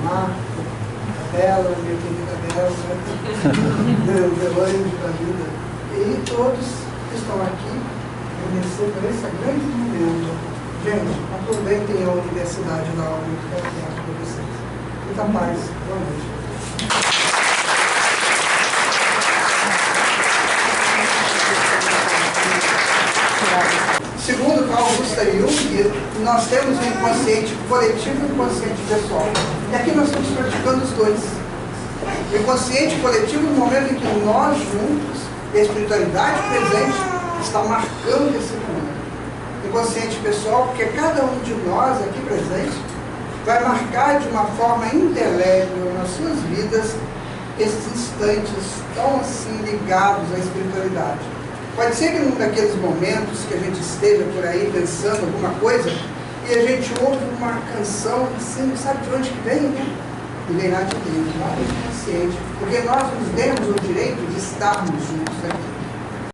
Speaker 1: Marta, a Bela, minha querida Bela, o Delane da vida, e todos que estão aqui, agradecer por esse grande momento. Gente, aproveitem a universidade da obra que está perto de vocês. Muita paz. Boa noite. Segundo Carl Gustav Jung, nós temos o inconsciente coletivo e o inconsciente pessoal. E aqui nós estamos praticando os dois. O inconsciente coletivo no momento em que nós juntos, a espiritualidade presente, está marcando esse momento. O inconsciente pessoal, porque cada um de nós aqui presente vai marcar de uma forma indelével nas suas vidas esses instantes tão assim ligados à espiritualidade. Pode ser que num daqueles momentos que a gente esteja por aí pensando alguma coisa e a gente ouve uma canção assim, sabe de onde que vem? Né? E vem lá de dentro, lá do inconsciente, porque nós nos demos o direito de estarmos juntos aqui.